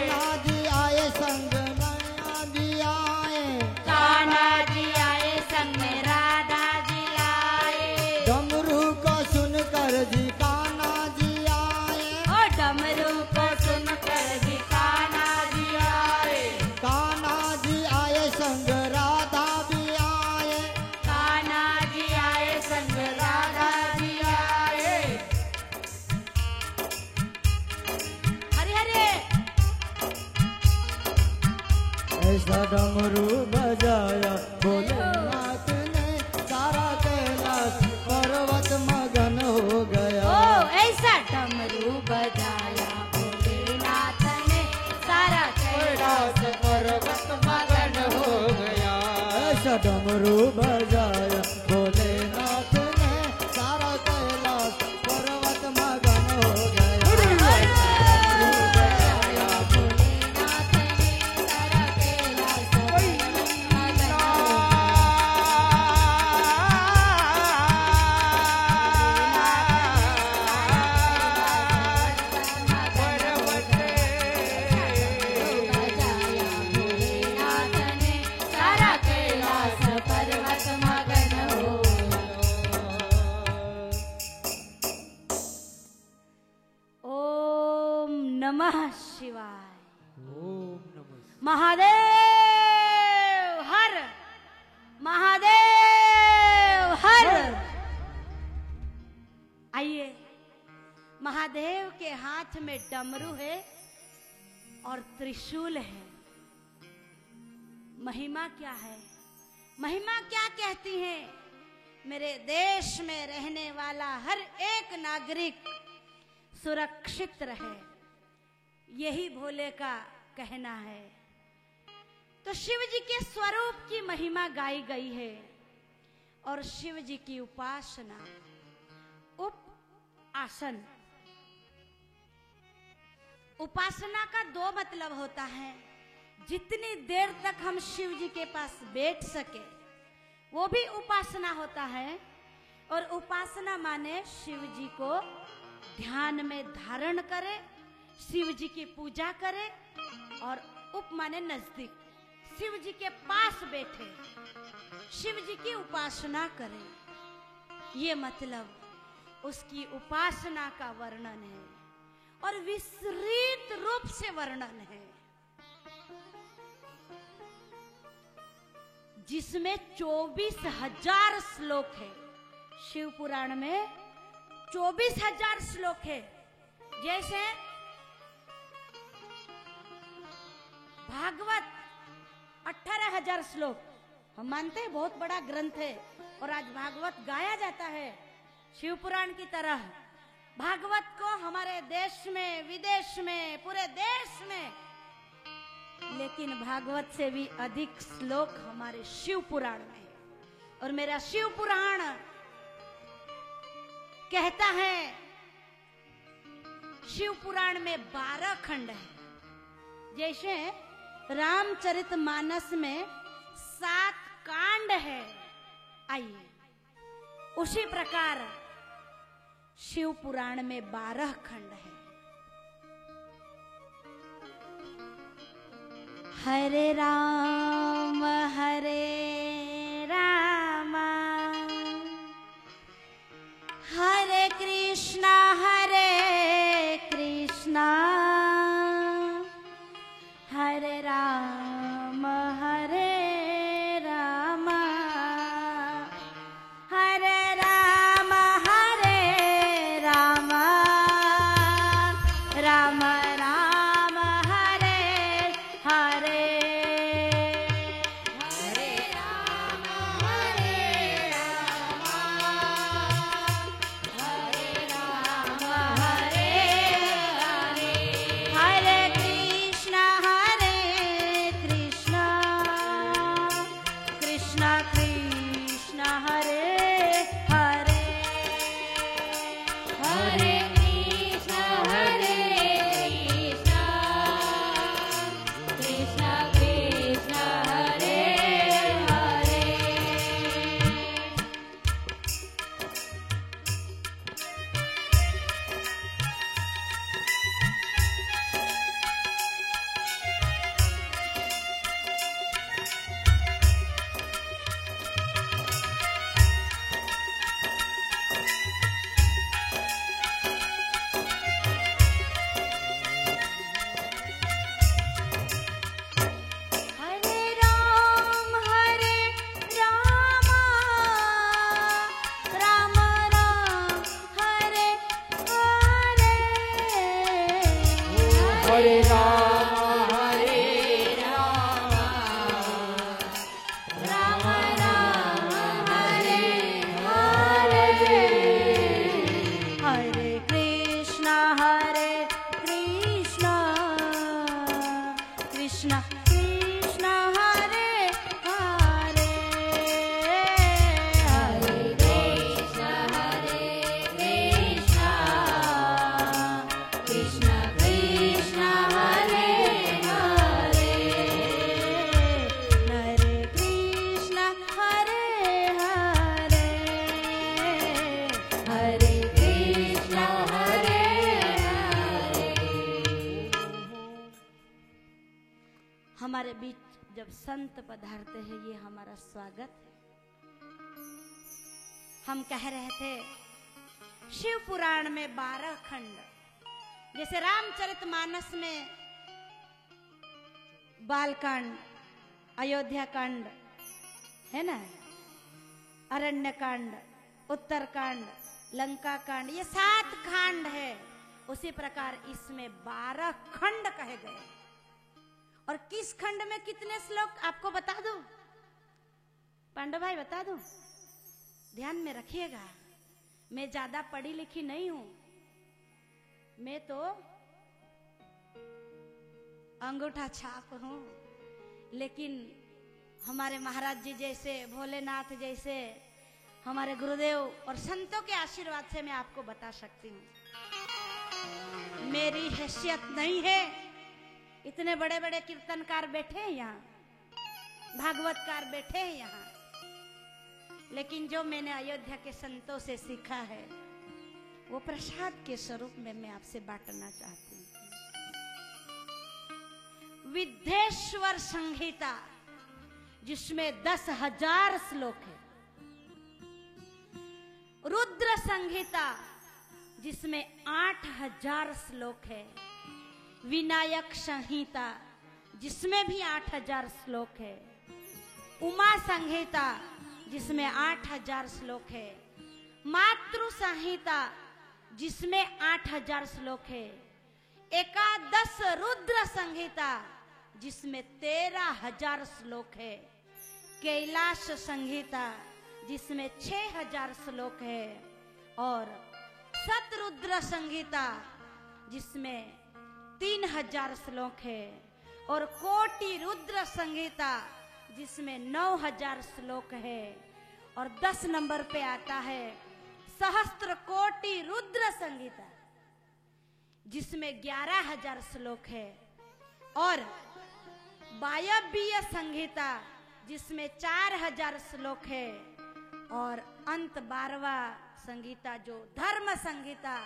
कान्हा जी आए संग नैया जी आए। कान्हा जी आए, संग में राधा जी आए। डमरू को सुनकर जी कान्हा जी आए, और डमरू को सुनकर जी कान्हा जी आए। कान्हा जी आए संग राधा भी आए। कान्हा जी आए, संग राधा जी आए। हरि हरि। ऐसा डमरू बजाया भोलेनाथ ने, सारा कैलाश पर्वत मगन हो गया। ओ ऐसा डमरू बजाया भोलेनाथ ने, सारा कैलाश पर्वत मगन हो गया। ऐसा डमरू बजाया भोलेनाथ ने, सारा कैलाश पर्वत मगन हो गया। बजाया भोलेनाथ ने, सारा कैलाश पर्वत मगन हो बजाया भोलेनाथ ने, सारा कैलाश पर्वत मगन हो। ओम नमः शिवाय। महादेव हर, महादेव हर। आइए, महादेव के हाथ में डमरू है और त्रिशूल है। महिमा क्या है, महिमा क्या कहती है? मेरे देश में रहने वाला हर एक नागरिक सुरक्षित रहे, यही भोले का कहना है। तो शिव जी के स्वरूप की महिमा गाई गई है, और शिव जी की उपासना, उप आसन। उपासना का दो मतलब होता है। जितनी देर तक हम शिव जी के पास बैठ सके वो भी उपासना होता है। और उपासना माने शिव जी को ध्यान में धारण करे, शिव जी की पूजा करे, और उप माने नजदीक, शिव जी के पास बैठे शिव जी की उपासना करे। ये मतलब उसकी उपासना का वर्णन है, और विस्तृत रूप से वर्णन है। जिसमें 24,000 श्लोक है। शिव पुराण में 24,000 श्लोक है। जैसे भागवत 18,000 श्लोक, हम मानते हैं बहुत बड़ा ग्रंथ है और आज भागवत गाया जाता है शिव पुराण की तरह। भागवत को हमारे देश में, विदेश में, पूरे देश में, लेकिन भागवत से भी अधिक श्लोक हमारे शिव पुराण में है। और मेरा शिव पुराण कहता है, शिव पुराण में 12 खंड है। जैसे रामचरितमानस में 7 कांड है, आइए उसी प्रकार शिव पुराण में 12 खंड है। हरे राम हरे कृष्णा हरे राम हरे राम राम राम हरे हरे हरे राम हरे राम हरे राम हरे हरे हरे कृष्ण कृष्ण कृष्ण हरे हरे हरे हरे राम राम राम हरे हरे हरे कृष्ण कृष्ण कृष्ण हरे हरे हरे कृष्ण कृष्ण कृष्ण हरे हरे हरे कृष्ण हरे हरे हरे कृष्ण हरे हरे। हमारे बीच जब संत पधारते हैं, ये हमारा स्वागत है। हम कह रहे थे शिव पुराण में 12 खंड, जैसे रामचरितमानस में बालकांड, अयोध्या कांड है ना, अरण्य कांड, उत्तरकांड, लंका कांड, ये 7 खंड है। उसी प्रकार इसमें 12 खंड कहे गए। और किस खंड में कितने श्लोक आपको बता दूं? पांडव भाई बता दूं? ध्यान में रखिएगा, मैं ज्यादा पढ़ी लिखी नहीं हूं, मैं तो अंगूठा छाप हूं। लेकिन हमारे महाराज जी जैसे, भोलेनाथ जैसे हमारे गुरुदेव और संतों के आशीर्वाद से मैं आपको बता सकती हूं। मेरी हैसियत नहीं है, इतने बड़े बड़े कीर्तनकार बैठे हैं यहाँ, भागवतकार बैठे हैं यहाँ, लेकिन जो मैंने अयोध्या के संतों से सीखा है वो प्रसाद के स्वरूप में मैं आपसे बांटना चाहती हूँ। विद्येश्वर संहिता, जिसमें 10,000 श्लोक है। रुद्र संहिता, जिसमें 8,000 श्लोक है। विनायक संहिता, जिसमें भी 8,000 श्लोक है। उमा संहिता जिसमें 8000 श्लोक है, मातृ संहिता जिसमें 8000 श्लोक है, एकादश रुद्र संहिता जिसमें 13000 श्लोक है, कैलाश संहिता जिसमें 6000 श्लोक है, और शतरुद्र संहिता जिसमें 3000 श्लोक है, और कोटि रुद्र संहिता जिसमें 9000 श्लोक है, और 10 नंबर पे आता है सहस्त्र कोटि रुद्र संहिता जिसमें 11000 श्लोक है, और वायव्य संहिता जिसमें 4000 श्लोक है, और अंत 12वां संहिता जो धर्म संहिता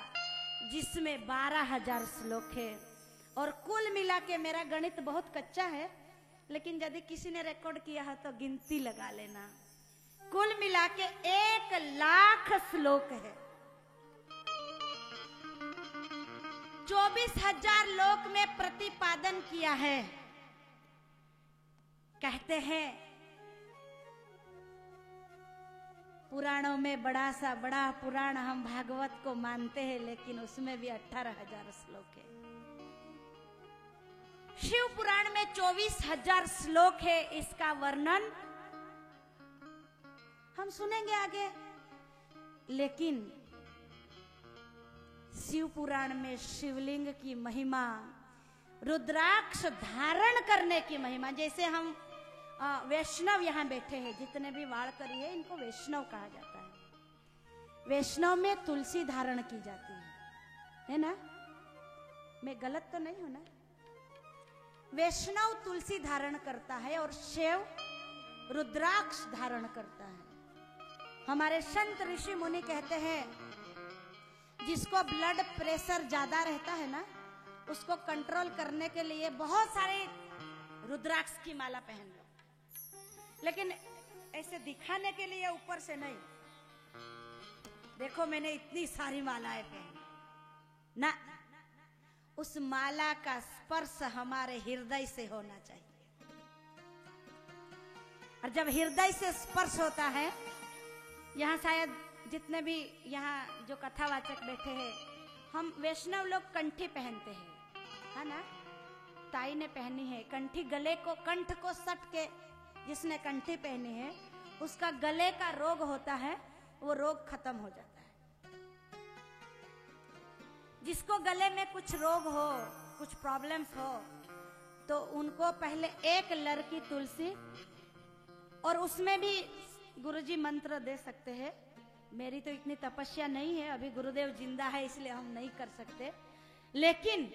जिसमें 12000 श्लोक है। और कुल मिला के, मेरा गणित बहुत कच्चा है, लेकिन यदि किसी ने रिकॉर्ड किया है तो गिनती लगा लेना, कुल मिला के 1,00,000 श्लोक है। 24,000 लोक में प्रतिपादन किया है। कहते हैं पुराणों में बड़ा पुराण हम भागवत को मानते हैं, लेकिन उसमें भी 18,000 श्लोक है। शिव पुराण में 24,000 श्लोक है। इसका वर्णन हम सुनेंगे आगे, लेकिन शिव पुराण में शिवलिंग की महिमा, रुद्राक्ष धारण करने की महिमा, जैसे हम वैष्णव यहाँ बैठे हैं, जितने भी वारकरी है इनको वैष्णव कहा जाता है। वैष्णव में तुलसी धारण की जाती है ना? मैं गलत तो नहीं हूं ना? वैष्णव तुलसी धारण करता है और शिव रुद्राक्ष धारण करता है। हमारे संत ऋषि मुनि कहते हैं जिसको ब्लड प्रेशर ज्यादा रहता है ना, उसको कंट्रोल करने के लिए बहुत सारे रुद्राक्ष की माला पहन लो, लेकिन ऐसे दिखाने के लिए ऊपर से नहीं। देखो मैंने इतनी सारी मालाएं पहनी ना, उस माला का स्पर्श हमारे हृदय से होना चाहिए। और जब हृदय से स्पर्श होता है, यहाँ शायद जितने भी यहाँ जो कथावाचक बैठे हैं, हम वैष्णव लोग कंठी पहनते हैं, है ना? ताई ने पहनी है कंठी, गले को, कंठ को सट के जिसने कंठी पहनी है उसका गले का रोग होता है, वो रोग खत्म हो जाता है। जिसको गले में कुछ रोग हो, कुछ प्रॉब्लम्स हो, तो उनको पहले एक लड़की तुलसी, और उसमें भी गुरुजी मंत्र दे सकते हैं। मेरी तो इतनी तपस्या नहीं है, अभी गुरुदेव जिंदा है इसलिए हम नहीं कर सकते, लेकिन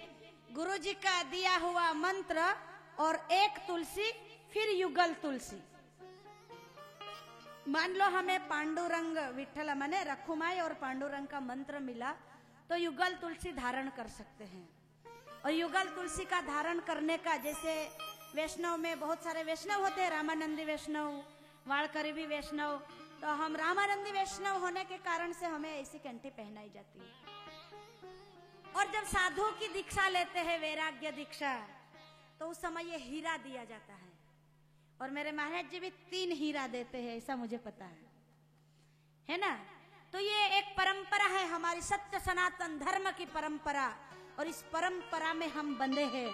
गुरुजी का दिया हुआ मंत्र और एक तुलसी, फिर युगल तुलसी। मान लो हमें पांडुरंग विठ्ठल माने रखुमाई और पांडुरंग का मंत्र मिला, तो युगल तुलसी धारण कर सकते हैं। और युगल तुलसी का धारण करने का, जैसे वैष्णव में बहुत सारे वैष्णव होते हैं, रामानंदी वैष्णव, वारकरी भी वैष्णव, तो हम रामानंदी वैष्णव होने के कारण से हमें ऐसी कंठी पहनाई जाती है। और जब साधु की दीक्षा लेते हैं, वैराग्य दीक्षा, तो उस समय ये हीरा दिया जाता है। और मेरे महाराज जी भी 3 हीरा देते हैं, ऐसा मुझे पता है ना? तो ये एक परंपरा है हमारी, सत्य सनातन धर्म की परंपरा, और इस परंपरा में हम बंधे हैं।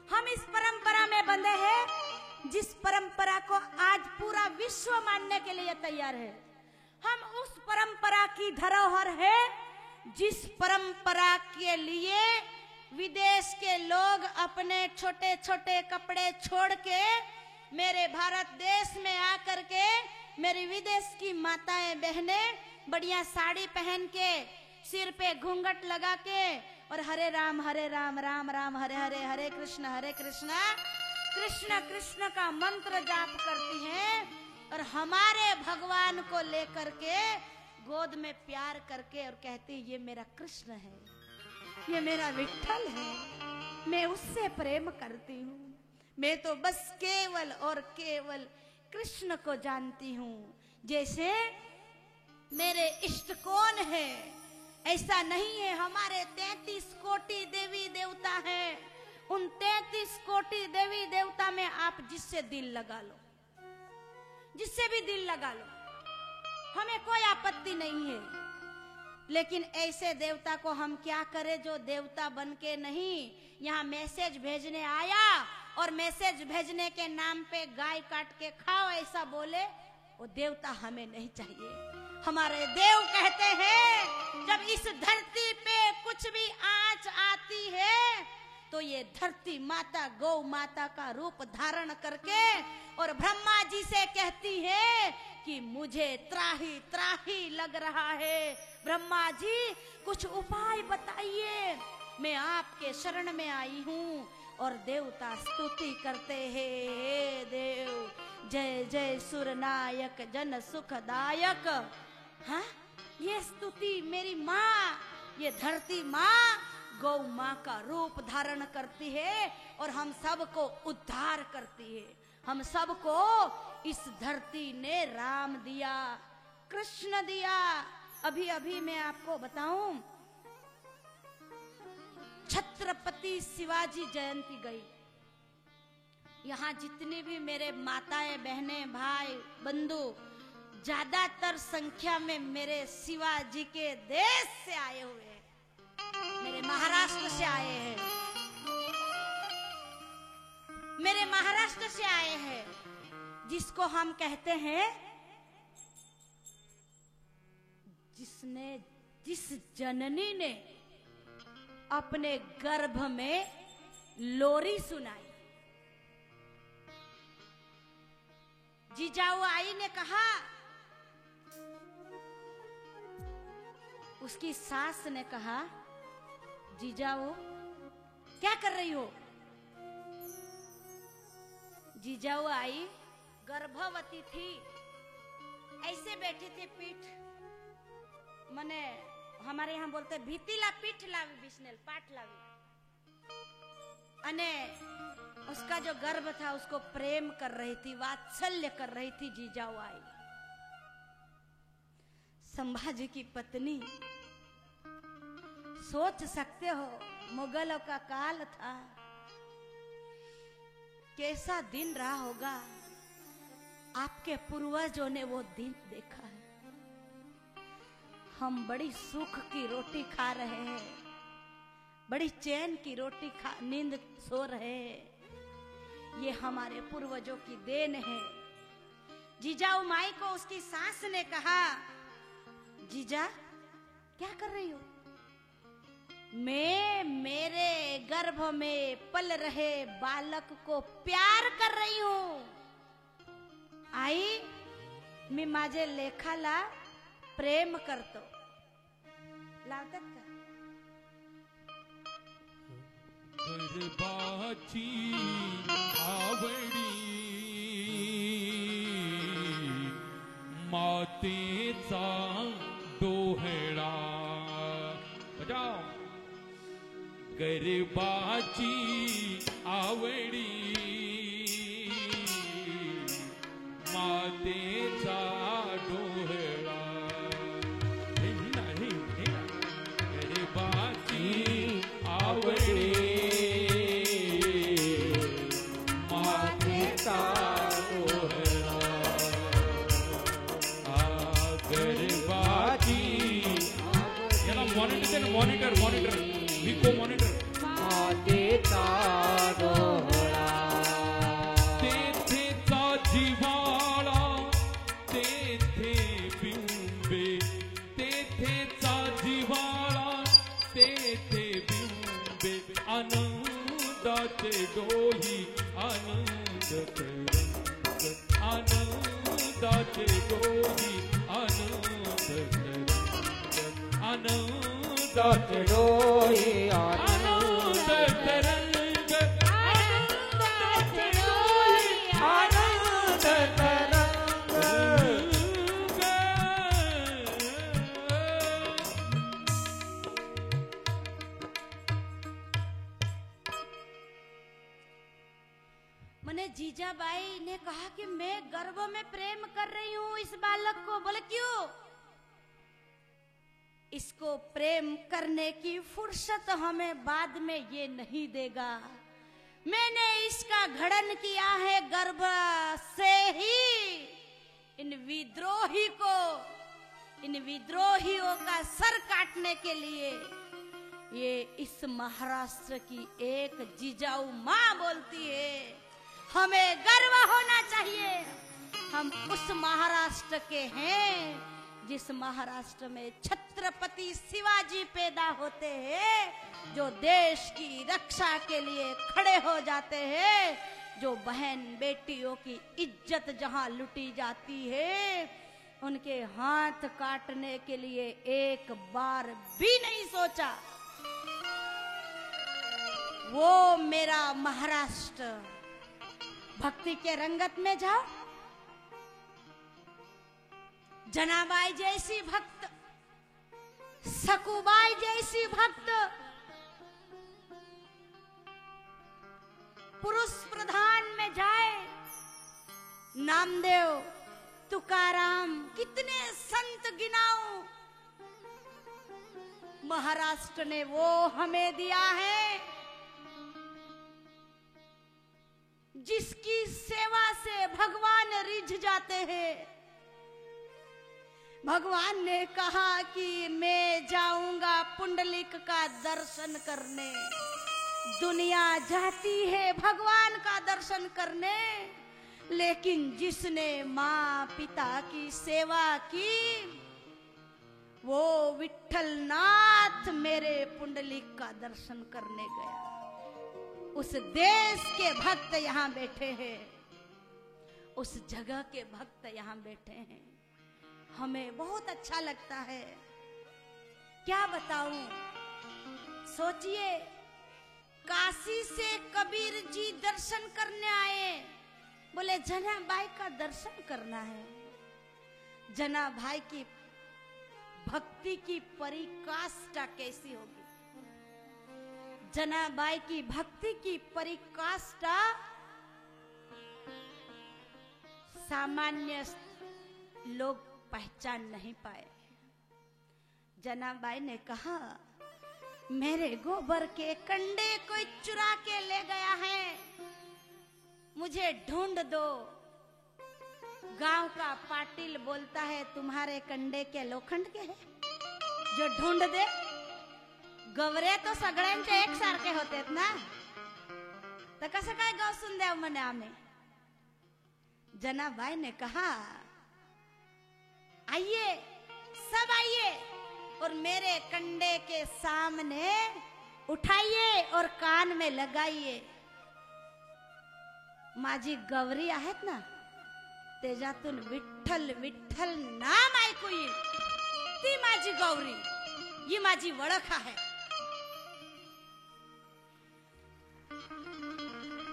हम इस परंपरा में बंधे हैं जिस परंपरा को आज पूरा विश्व मानने के लिए तैयार है। हम उस परंपरा की धरोहर है जिस परंपरा के लिए विदेश के लोग अपने छोटे छोटे कपड़े छोड़ के मेरे भारत देश में आकर के, मेरी विदेश की माताएं बहनें बढ़िया साड़ी पहन के, सिर पे घूंघट लगा के, और हरे राम राम राम हरे हरे, हरे कृष्ण कृष्ण कृष्ण का मंत्र जाप करती हैं, और हमारे भगवान को लेकर के गोद में प्यार करके और कहती, ये मेरा कृष्ण है, ये मेरा विठ्ठल है, मैं उससे प्रेम करती हूँ, मैं तो बस केवल और केवल कृष्ण को जानती हूँ। जैसे मेरे इष्ट कौन है, ऐसा नहीं है। हमारे 33 कोटि देवी देवता हैं, उन 33 कोटि देवी देवता में आप जिससे दिल लगा लो, जिससे भी दिल लगा लो, हमें कोई आपत्ति नहीं है। लेकिन ऐसे देवता को हम क्या करें जो देवता बन के नहीं, यहाँ मैसेज भेजने आया और मैसेज भेजने के नाम पे गाय काट के खाओ ऐसा बोले, वो देवता हमें नहीं चाहिए। हमारे देव कहते हैं जब इस धरती पे कुछ भी आंच आती है तो ये धरती माता गौ माता का रूप धारण करके और ब्रह्मा जी से कहती है कि मुझे त्राही त्राही लग रहा है, ब्रह्मा जी कुछ उपाय बताइए, मैं आपके शरण में आई हूँ। और देवता स्तुति करते हैं, हे देव जय जय सुरनायक जन सुखदायक। हाँ, ये स्तुति मेरी माँ, ये धरती माँ गौ माँ का रूप धारण करती है और हम सबको उद्धार करती है। हम सबको इस धरती ने राम दिया, कृष्ण दिया। अभी अभी मैं आपको बताऊं, छत्रपति शिवाजी जयंती गई। यहाँ जितनी भी मेरे माताएं बहनें भाई बंधु ज्यादातर संख्या में मेरे शिवाजी के देश से आए हुए हैं, मेरे महाराष्ट्र से आए हैं, मेरे महाराष्ट्र से आए हैं, जिसको हम कहते हैं जिस जननी ने अपने गर्भ में लोरी सुनाई। जीजाऊ आई ने कहा, उसकी सास ने कहा, जीजाऊ क्या कर रही हो? जीजाऊ आई गर्भवती थी, ऐसे बैठी थी, पीठ मने हमारे यहाँ बोलते भीतीला पीठ लावी बिस्नेल पाठ लावी, अने उसका जो गर्भ था उसको प्रेम कर रही थी, वात्सल्य कर रही थी। जीजाऊ आई, संभाजी की पत्नी, सोच सकते हो मुगलों का काल था, कैसा दिन रहा होगा। आपके पूर्वजों ने वो दिन देखा है। हम बड़ी सुख की रोटी खा रहे हैं, बड़ी चैन की रोटी खा नींद सो रहे हैं, ये हमारे पूर्वजों की देन है। जीजाऊ माई को उसकी सास ने कहा, जीजा क्या कर रही हो? मैं मेरे गर्भ में पल रहे बालक को प्यार कर रही हूं। आई मी माझे लेखाला प्रेम करतो। लावतात का? गर्भाची आवडी मातेचा डोहळा बजाव। गर्भाची आवडी मातेचा डोहळा। गर्भाची आवडी मातेचा डोहळा। गर्भाची याला मॉनिटर मॉनिटर मॉनिटर विको मॉनिटर मातेचा डोहळा। तेथेचा जिव्हाळा तेथे बिंबे, तेथेचा जिव्हाळा तेथे बिंबे। आनंदाचे डोही आनंद तरंग, आनंदाचे डोही आनंद तरंग, आनंदाचे डोही आनंद तरंग, आनंदाचे डोही आनंद तरंग। मैंने जीजाबाई ने कहा कि मैं गर्भ में प्रेम कर रही हूँ इस बालक को। बोले क्यों? इसको प्रेम करने की फुर्सत हमें बाद में ये नहीं देगा। मैंने इसका घड़न किया है गर्भ से ही, इन विद्रोहियों का सर काटने के लिए ये इस महाराष्ट्र की एक जिजाऊ माँ बोलती है, हमें गर्व होना चाहिए। हम उस महाराष्ट्र के हैं जिस महाराष्ट्र में छत्रपति शिवाजी पैदा होते हैं, जो देश की रक्षा के लिए खड़े हो जाते हैं, जो बहन बेटियों की इज्जत जहां लुटी जाती है उनके हाथ काटने के लिए एक बार भी नहीं सोचा। वो मेरा महाराष्ट्र। भक्ति के रंगत में जाओ, जनाबाई जैसी भक्त, सकुबाई जैसी भक्त, पुरुष प्रधान में जाए, नामदेव, तुकाराम, कितने संत गिनाऊं। महाराष्ट्र ने वो हमें दिया है जिसकी सेवा से भगवान रिझ जाते हैं। भगवान ने कहा कि मैं जाऊंगा पुंडलिक का दर्शन करने। दुनिया जाती है भगवान का दर्शन करने, लेकिन जिसने माँ पिता की सेवा की वो विठ्ठलनाथ मेरे पुंडलिक का दर्शन करने गया। उस देश के भक्त यहाँ बैठे हैं, उस जगह के भक्त यहाँ बैठे हैं। हमें बहुत अच्छा लगता है। क्या बताऊं, सोचिए, काशी से कबीर जी दर्शन करने आए, बोले जनाबाई का दर्शन करना है। जनाबाई की भक्ति की पराकाष्ठा कैसी होगी। जनाबाई की भक्ति की पराकाष्ठा सामान्य लोग पहचान नहीं पाए। जनाबाई ने कहा, मेरे गोबर के कंडे कोई चुरा के ले गया है, मुझे ढूंढ दो। गांव का पाटिल बोलता है, तुम्हारे कंडे के लोखंड के हैं जो ढूंढ दे। गवरे तो सगळ्यांचे एक सारखे होते ना, तर कसं काय गवसून द्याव म्हणे आम्ही। जनाबाई ने कहा, आइए, सब आइए और मेरे कंडे के सामने उठाइए और कान में लगाइए। माझी गौरी आहेत ना, त्याच्यातून विठ्ठल विठ्ठल नाम ऐकू येईल। ती माझी गौरी, ही माझी ओळख आहे।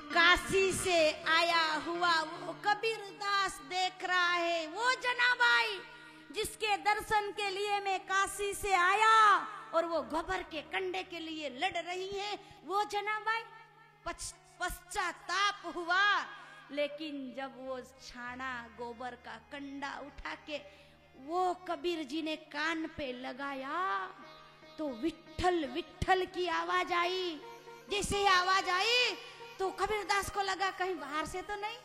काशी से आया हुआ वो कबीरदास देख रहा है, वो जनाबाई जिसके दर्शन के लिए मैं काशी से आया और वो गोबर के कंडे के लिए लड़ रही है, वो जनाबाई पश्चाताप हुआ। लेकिन जब वो छाना गोबर का कंडा उठा के वो कबीर जी ने कान पे लगाया तो विठ्ठल विठ्ठल की आवाज आई। जैसे ही आवाज आई तो कबीरदास को लगा कहीं बाहर से तो नहीं।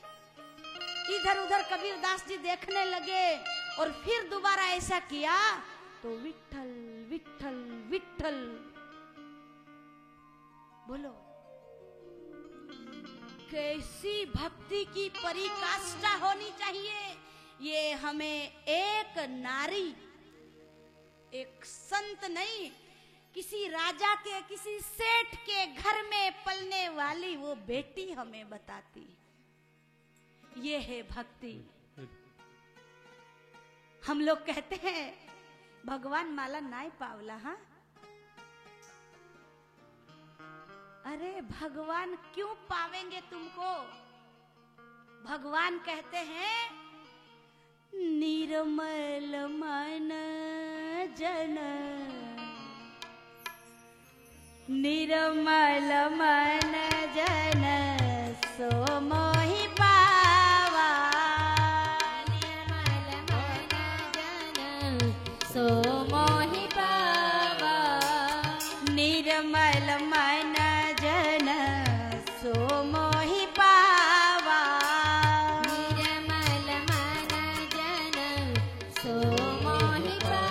इधर उधर कबीरदास जी देखने लगे और फिर दोबारा ऐसा किया तो विठ्ठल विठ्ठल विठ्ठल। बोलो, कैसी भक्ति की पराकाष्ठा होनी चाहिए। ये हमें एक नारी, एक संत नहीं, किसी राजा के, किसी सेठ के घर में पलने वाली वो बेटी हमें बताती। ये है भक्ति। हम लोग कहते हैं भगवान माला नाय पावला। हाँ, अरे भगवान क्यों पावेंगे तुमको। भगवान कहते हैं निर्मल मन जन, निर्मल मन जन सो मोहि पावा। निर्मल मन जन सो मोहि पावा। निर्मल मन जन सो मोहि पावा। निर्मल मन जन सो मोहि पावा।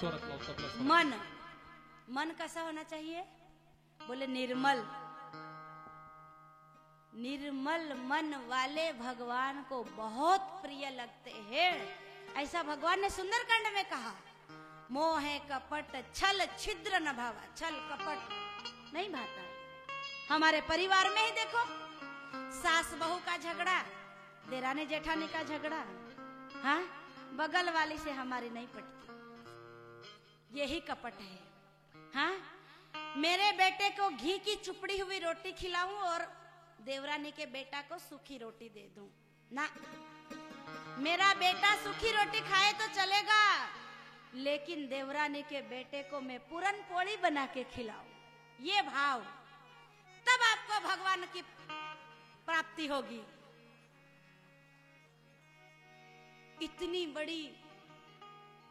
स्वरात लाव, तबला स्वरात. मन, मन कैसा होना चाहिए? बोले निर्मल। निर्मल मन वाले भगवान को बहुत प्रिय लगते हैं। ऐसा भगवान ने सुंदरकांड में कहा, मोह कपट छल छिद्र न भावा। छल कपट नहीं भाता। हमारे परिवार में ही देखो, सास बहू का झगड़ा, देरानी जेठानी का झगड़ा, हाँ, बगल वाली से हमारी नहीं पटती, यही कपट है। हाँ, मेरे बेटे को घी की चुपड़ी हुई रोटी खिलाऊं और देवरानी के बेटा को सूखी रोटी दे दूं ना। मेरा बेटा सूखी रोटी खाए तो चलेगा, लेकिन देवरानी के बेटे को मैं पूरन पोली बना के खिलाऊं, ये भाव, तब आपको भगवान की प्राप्ति होगी। इतनी बड़ी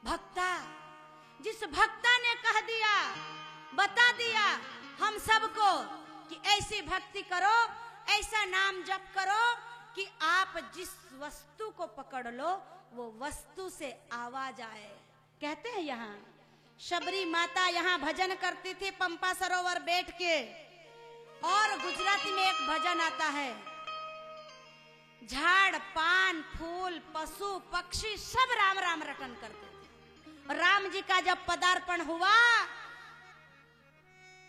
भक्ता, जिस भक्ता ने कह दिया, बता दिया हम सबको कि ऐसी भक्ति करो, ऐसा नाम जप करो कि आप जिस वस्तु को पकड़ लो वो वस्तु से आवाज आए। कहते हैं यहाँ शबरी माता यहाँ भजन करती थी पंपा सरोवर बैठ के, और गुजराती में एक भजन आता है, झाड़ पान फूल पशु पक्षी सब राम राम रटन करते थे। राम जी का जब पदार्पण हुआ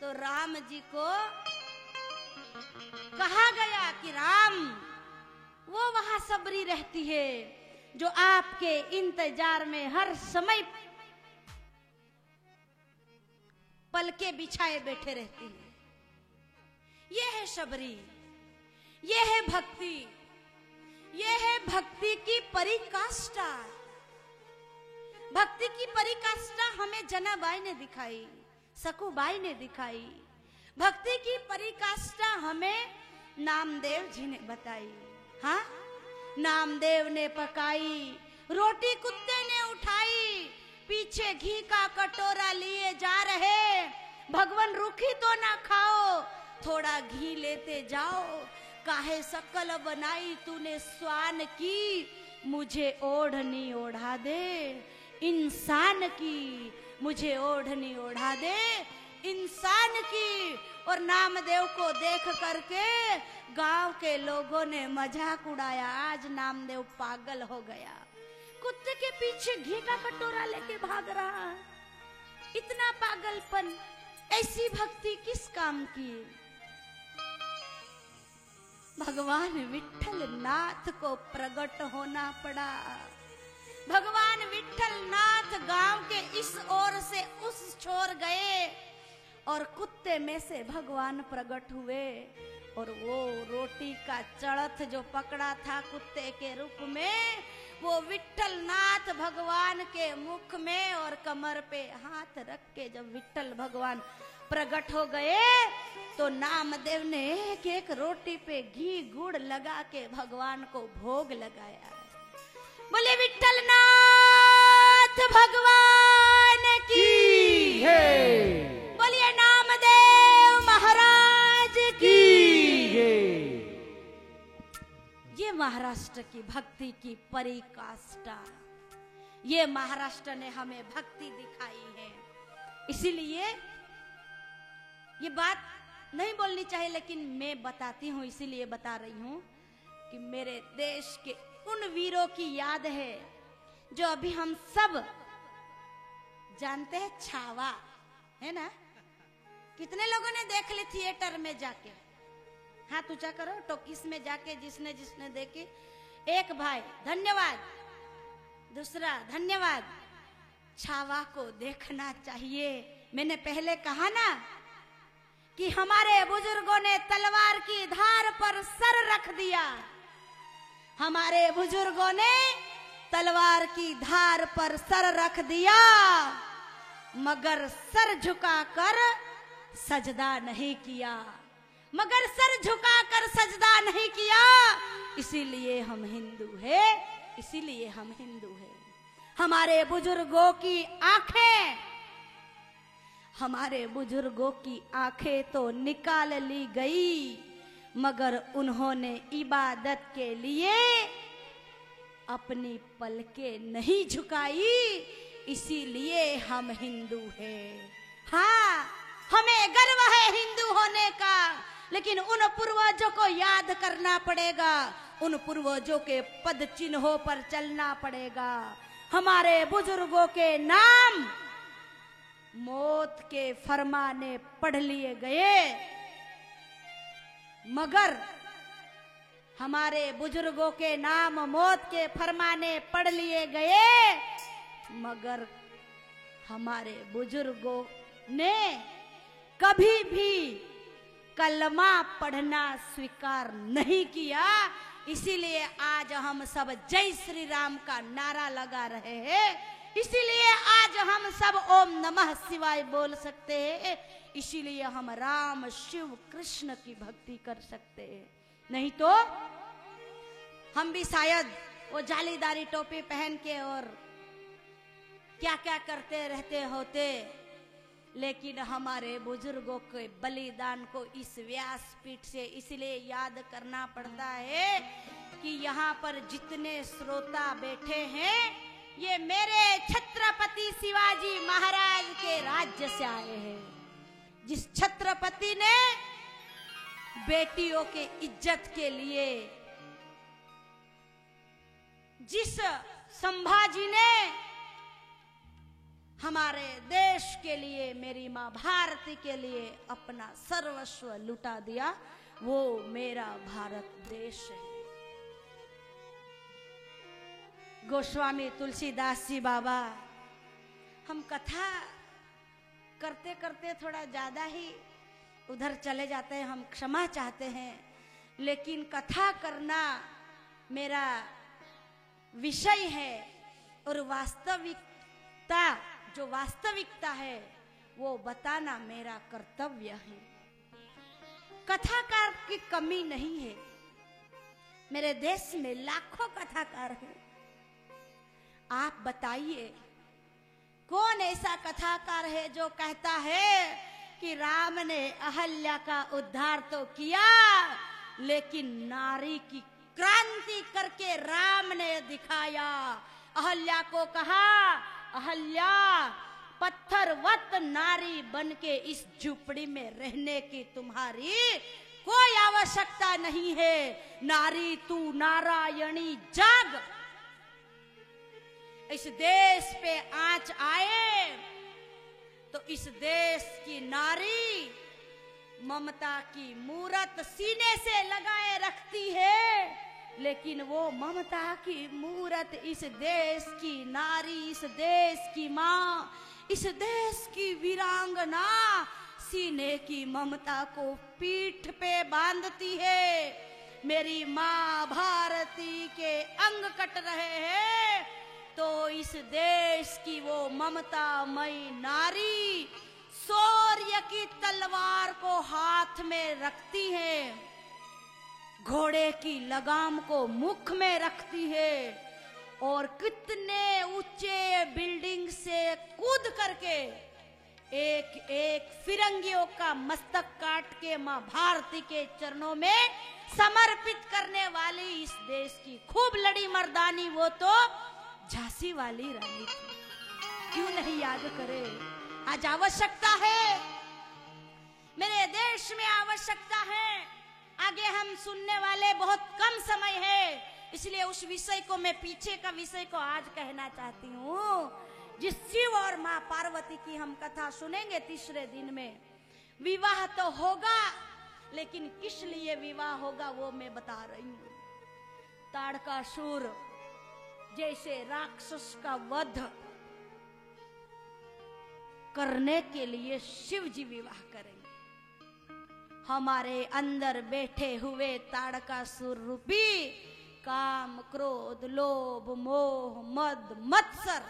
तो राम जी को कहा गया कि राम वो वहां सबरी रहती है जो आपके इंतजार में हर समय पलके बिछाए बैठे रहती है। ये है शबरी, ये है भक्ति, ये है भक्ति की परिकाष्ठा। भक्ति की परिकाष्ठा हमें जनाबाई ने दिखाई, सकुबाई ने दिखाई। भक्ति की परिकाष्ठा हमें नामदेव जी ने बताई। हाँ, नामदेव ने पकाई रोटी, कुत्ते ने उठाई, पीछे घी का कटोरा लिए जा रहे, भगवान रूखी तो ना खाओ, थोड़ा घी लेते जाओ, काहे शकल बनाई तूने स्वान की, मुझे ओढ़नी ओढ़ा दे इंसान की, मुझे ओढ़नी ओढ़ा दे इंसान की। और नामदेव को देख करके गांव के लोगों ने मजाक उड़ाया, आज नामदेव पागल हो गया, कुत्ते के पीछे घी का कटोरा लेके भाग रहा, इतना पागलपन, ऐसी भक्ति किस काम की। भगवान विट्ठल नाथ को प्रकट होना पड़ा। भगवान विट्ठल नाथ गांव के इस ओर से उस छोर गए और कुत्ते में से भगवान प्रकट हुए, और वो रोटी का चड़थ जो पकड़ा था कुत्ते के रूप में, वो विट्ठल नाथ भगवान के मुख में और कमर पे हाथ रख के जब विट्ठल भगवान प्रकट हो गए तो नामदेव ने एक एक रोटी पे घी गुड़ लगा के भगवान को भोग लगाया। बोले विट्ठल नाथ भगवान की हे, बोलिए नामदेव महाराज की। ये महाराष्ट्र की भक्ति की परिकाष्ठा, ये महाराष्ट्र ने हमें भक्ति दिखाई है। इसीलिए ये बात नहीं बोलनी चाहिए, लेकिन मैं बताती हूँ, इसीलिए बता रही हूँ कि मेरे देश के उन वीरों की याद है जो अभी हम सब जानते हैं। छावा है ना, कितने लोगों ने देख ली थिएटर में जाके, हाथ ऊंचा करो, टॉकीज में जाके जिसने जिसने देखी। एक भाई धन्यवाद, दूसरा धन्यवाद। छावा को देखना चाहिए। मैंने पहले कहा ना कि हमारे बुजुर्गों ने तलवार की धार पर सर रख दिया, हमारे बुजुर्गों ने तलवार की धार पर सर रख दिया, मगर सर झुकाकर सजदा नहीं किया, मगर सर झुकाकर सजदा नहीं किया। इसीलिए हम हिंदू हैं, इसीलिए हम हिंदू हैं। हमारे बुजुर्गों की आंखें, हमारे बुजुर्गों की आंखें तो निकाल ली गई, मगर उन्होंने इबादत के लिए अपनी पलकें नहीं झुकाई। इसीलिए हम हिंदू हैं। हाँ, हमें गर्व है हिंदू होने का, लेकिन उन पूर्वजों को याद करना पड़ेगा, उन पूर्वजों के पद चिन्हों पर चलना पड़ेगा। हमारे बुजुर्गों के नाम मौत के फरमाने पढ़ लिए गए, मगर हमारे बुजुर्गों के नाम मौत के फरमाने पढ़ लिए गए, मगर हमारे बुजुर्गों ने कभी भी कलमा पढ़ना स्वीकार नहीं किया। इसीलिए आज हम सब जय श्री राम का नारा लगा रहे हैं, इसीलिए आज हम सब ओम नमः शिवाय बोल सकते हैं, इसीलिए हम राम शिव कृष्ण की भक्ति कर सकते हैं। नहीं तो हम भी शायद वो जालीदारी टोपी पहन के और क्या क्या करते रहते होते, लेकिन हमारे बुजुर्गों के बलिदान को इस व्यासपीठ से इसलिए याद करना पड़ता है कि यहाँ पर जितने श्रोता बैठे हैं, ये मेरे छत्रपति शिवाजी महाराज के राज्य से आए हैं, जिस छत्रपति ने बेटियों के इज्जत के लिए, जिस संभाजी ने हमारे देश के लिए, मेरी माँ भारती के लिए अपना सर्वस्व लुटा दिया, वो मेरा भारत देश है। गोस्वामी तुलसीदास जी बाबा, हम कथा करते करते थोड़ा ज्यादा ही उधर चले जाते हैं, हम क्षमा चाहते हैं, लेकिन कथा करना मेरा विषय है और वास्तविकता, जो वास्तविकता है वो बताना मेरा कर्तव्य है। कथाकार की कमी नहीं है, मेरे देश में लाखों कथाकार हैं। आप बताइए कौन ऐसा कथाकार है जो कहता है कि राम ने अहल्या का उद्धार तो किया, लेकिन नारी की क्रांति करके राम ने दिखाया। अहल्या को कहा, अहल्या पत्थरवत नारी बन के इस झुपड़ी में रहने की तुम्हारी कोई आवश्यकता नहीं है, नारी तू नारायणी जाग। इस देश पे आंच आए तो इस देश की नारी ममता की मूरत सीने से लगाए रखती है, लेकिन वो ममता की मूरत इस देश की नारी, इस देश की माँ, इस देश की वीरांगना सीने की ममता को पीठ पे बांधती है। मेरी माँ भारती के अंग कट रहे हैं तो इस देश की वो ममतामयी नारी शौर्य की तलवार को हाथ में रखती है, घोड़े की लगाम को मुख में रखती है और कितने ऊंचे बिल्डिंग से कूद करके एक एक फिरंगियों का मस्तक काट के माँ भारती के चरणों में समर्पित करने वाली इस देश की खूब लड़ी मर्दानी वो तो झांसी वाली रानी थी। क्यों नहीं याद करे? आज आवश्यकता है, मेरे देश में आवश्यकता है। आगे हम सुनने वाले बहुत कम समय है, इसलिए उस विषय को मैं पीछे का विषय को आज कहना चाहती हूँ। जिस शिव और माँ पार्वती की हम कथा सुनेंगे तीसरे दिन में, विवाह तो होगा, लेकिन किस लिए विवाह होगा वो मैं बता रही हूँ। ताड़कासुर जैसे राक्षस का वध करने के लिए शिव जी विवाह करेंगे। हमारे अंदर बैठे हुए ताड़कासुर रूपी काम, क्रोध, लोभ, मोह, मद, मत्सर,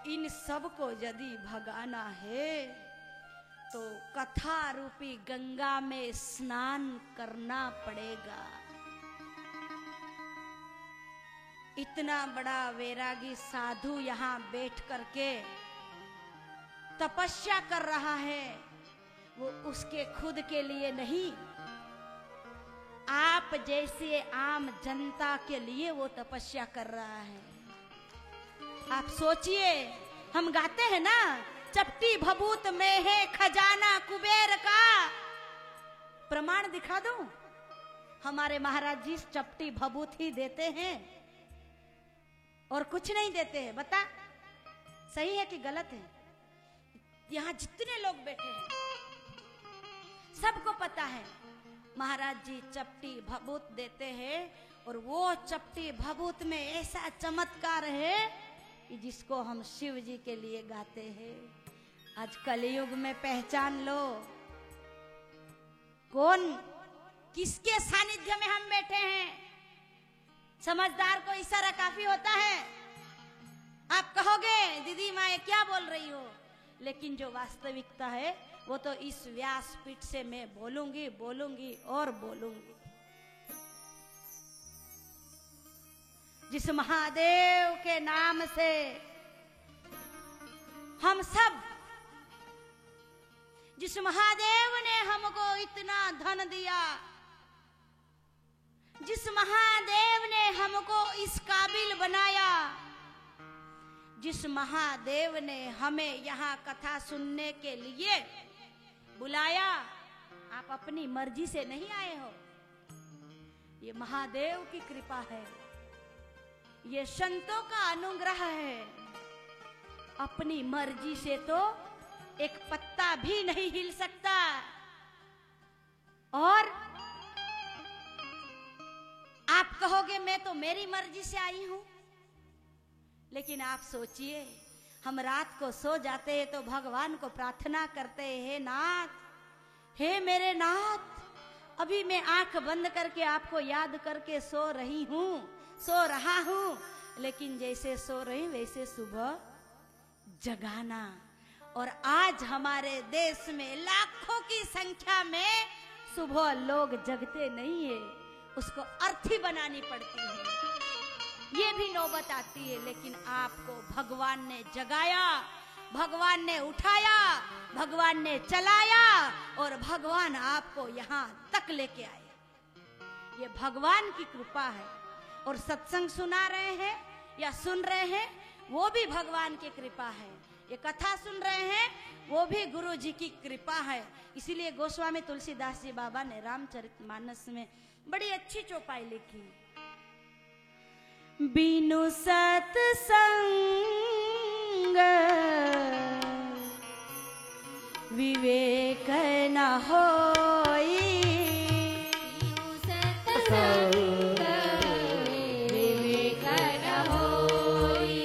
इन सब को यदि भगाना है तो कथा रूपी गंगा में स्नान करना पड़ेगा। इतना बड़ा वैरागी साधु यहाँ बैठ करके तपस्या कर रहा है, वो उसके खुद के लिए नहीं, आप जैसे आम जनता के लिए वो तपस्या कर रहा है। आप सोचिए, हम गाते हैं ना, चपटी भभूत में है खजाना कुबेर का। प्रमाण दिखा दूं? हमारे महाराज जी चपटी भभूत ही देते हैं और कुछ नहीं देते हैं। बता, सही है कि गलत है? यहाँ जितने लोग बैठे हैं सबको पता है महाराज जी चपटी भभूत देते हैं, और वो चपटी भभूत में ऐसा चमत्कार है कि जिसको हम शिव जी के लिए गाते हैं। आज कलयुग में पहचान लो कौन, किसके सानिध्य में हम बैठे हैं। समझदार को इशारा काफी होता है। आप कहोगे दीदी माँ ये क्या बोल रही हो, लेकिन जो वास्तविकता है वो तो इस व्यासपीठ से मैं बोलूंगी बोलूंगी और बोलूंगी। जिस महादेव के नाम से हम सब, जिस महादेव ने हमको इतना धन दिया, जिस महादेव ने हमको इस काबिल बनाया, जिस महादेव ने हमें यहाँ कथा सुनने के लिए बुलाया, आप अपनी मर्जी से नहीं आए हो। ये महादेव की कृपा है, ये संतों का अनुग्रह है। अपनी मर्जी से तो एक पत्ता भी नहीं हिल सकता। और आप कहोगे मैं तो मेरी मर्जी से आई हूं, लेकिन आप सोचिए, हम रात को सो जाते हैं तो भगवान को प्रार्थना करते हैं, नाथ, हे मेरे नाथ, अभी मैं आंख बंद करके आपको याद करके सो रही हूं, सो रहा हूं, लेकिन जैसे सो रही वैसे सुबह जगाना। और आज हमारे देश में लाखों की संख्या में सुबह लोग जगते नहीं है, उसको अर्थी बनानी पड़ती है, ये भी नौबत आती है। लेकिन आपको भगवान ने जगाया, भगवान ने उठाया, भगवान ने चलाया, और भगवान आपको यहाँ तक लेके आए। ये भगवान की कृपा है। और सत्संग सुना रहे हैं या सुन रहे हैं, वो भी भगवान की कृपा है। ये कथा सुन रहे हैं, वो भी गुरु जी की कृपा है। इसीलिए गोस्वामी तुलसीदास जी बाबा ने रामचरितमानस में बड़ी अच्छी चौपाई लिखी, बिनु सत्संग विवेक न होई, विवेक न होई,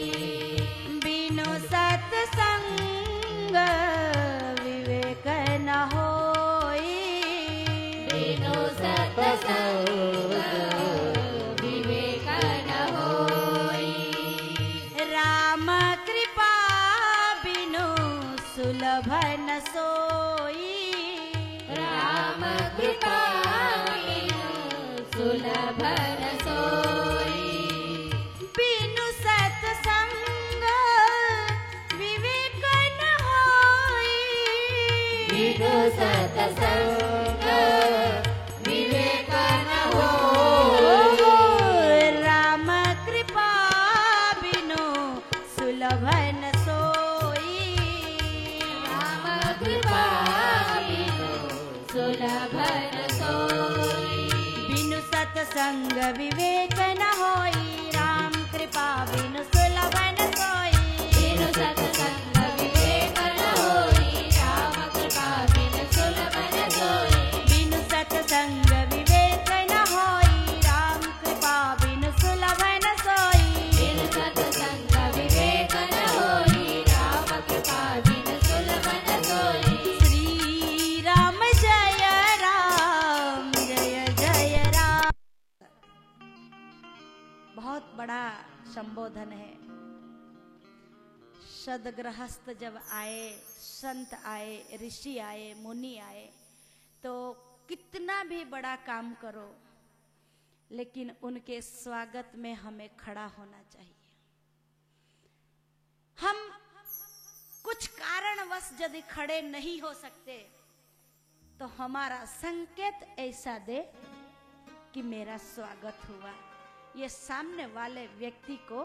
बिनु सत्संग विवेक न होई, बिनु सत्संग सुलभन सोई, राम कृपा सुलभन सोई, बिनु सत्संग विवेक न होई, बिनु सत्संग विवेक न होई, राम कृपा बिनु सुलभन सुलभन सोई, बिनु सत्संग विवेक न होई, राम कृपा बिनु सुलभन सोई, बिनु सत्संग विवेक न होई, राम कृपा बिनु सुलभन सोई, बिनु सत्संग विवेक न होई, राम कृपा बिनु सुलभन सोई, बिनु सत्संग विवेक न होई, राम कृपा बिनु सुलभन सोई। बहुत बड़ा संबोधन है। सदगृहस्थ जब आए, संत आए, ऋषि आए, मुनि आए, तो कितना भी बड़ा काम करो, लेकिन उनके स्वागत में हमें खड़ा होना चाहिए। हम कुछ कारणवश यदि खड़े नहीं हो सकते तो हमारा संकेत ऐसा दे कि मेरा स्वागत हुआ, ये सामने वाले व्यक्ति को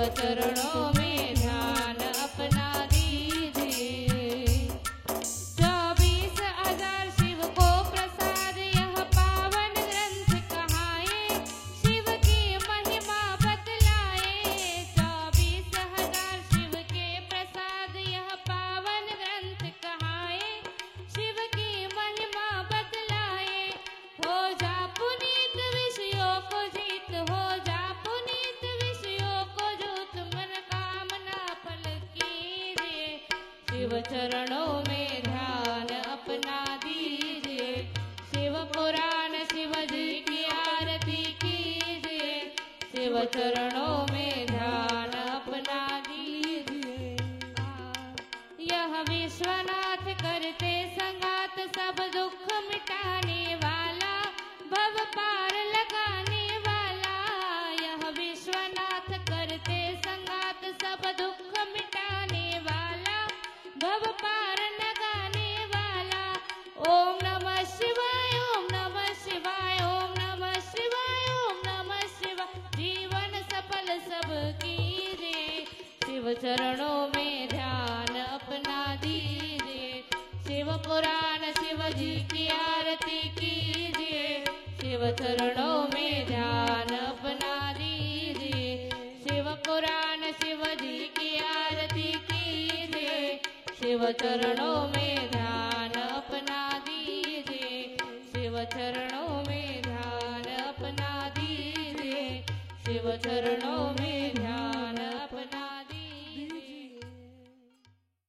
शिव चरणों में ध्यान अपना दीजिए। 24,000 शिव को प्रसाद यह पावन ग्रंथ कहाए, शिव की महिमा बतलाए। 24,000 शिव के प्रसाद यह पावन ग्रंथ कहाए, शिव की महिमा बतलाए। हो जा पुनीत विषयों को जीत, हो जा पुनीत विषयों को जूत, मन कामना फल कीजिए। शिव चरणों में ध्यान अपना दीजिए। शिव पुराण शिव जी की आरती कीजिए। शिव चरणों में ध्यान अपना दीजिए। यह विश्वनाथ करते संगात, सब दुख मिटाने वाला, भव पार लगाने वाला। यह विश्वनाथ करते संगात, सब दुख मिटाने वाला, भव पार लगाने वाला। ओम नमः शिवाय, ओम नमः शिवाय, ओम नमः शिवाय, ओम नमः शिवाय। जीवन सफल सब कीजिए। शिव चरणों में ध्यान अपना दीजिए। शिव पुराण शिव जी की आरती कीजिए। शिव चरणों में ध्यान अपना दीजिए। शिव पुराण शिव जी की आरती कीजिए। शिव चरणों में ध्यान अपना दीजिए। शिव चरणों में ध्यान अपना दीजिए। शिव चरणों में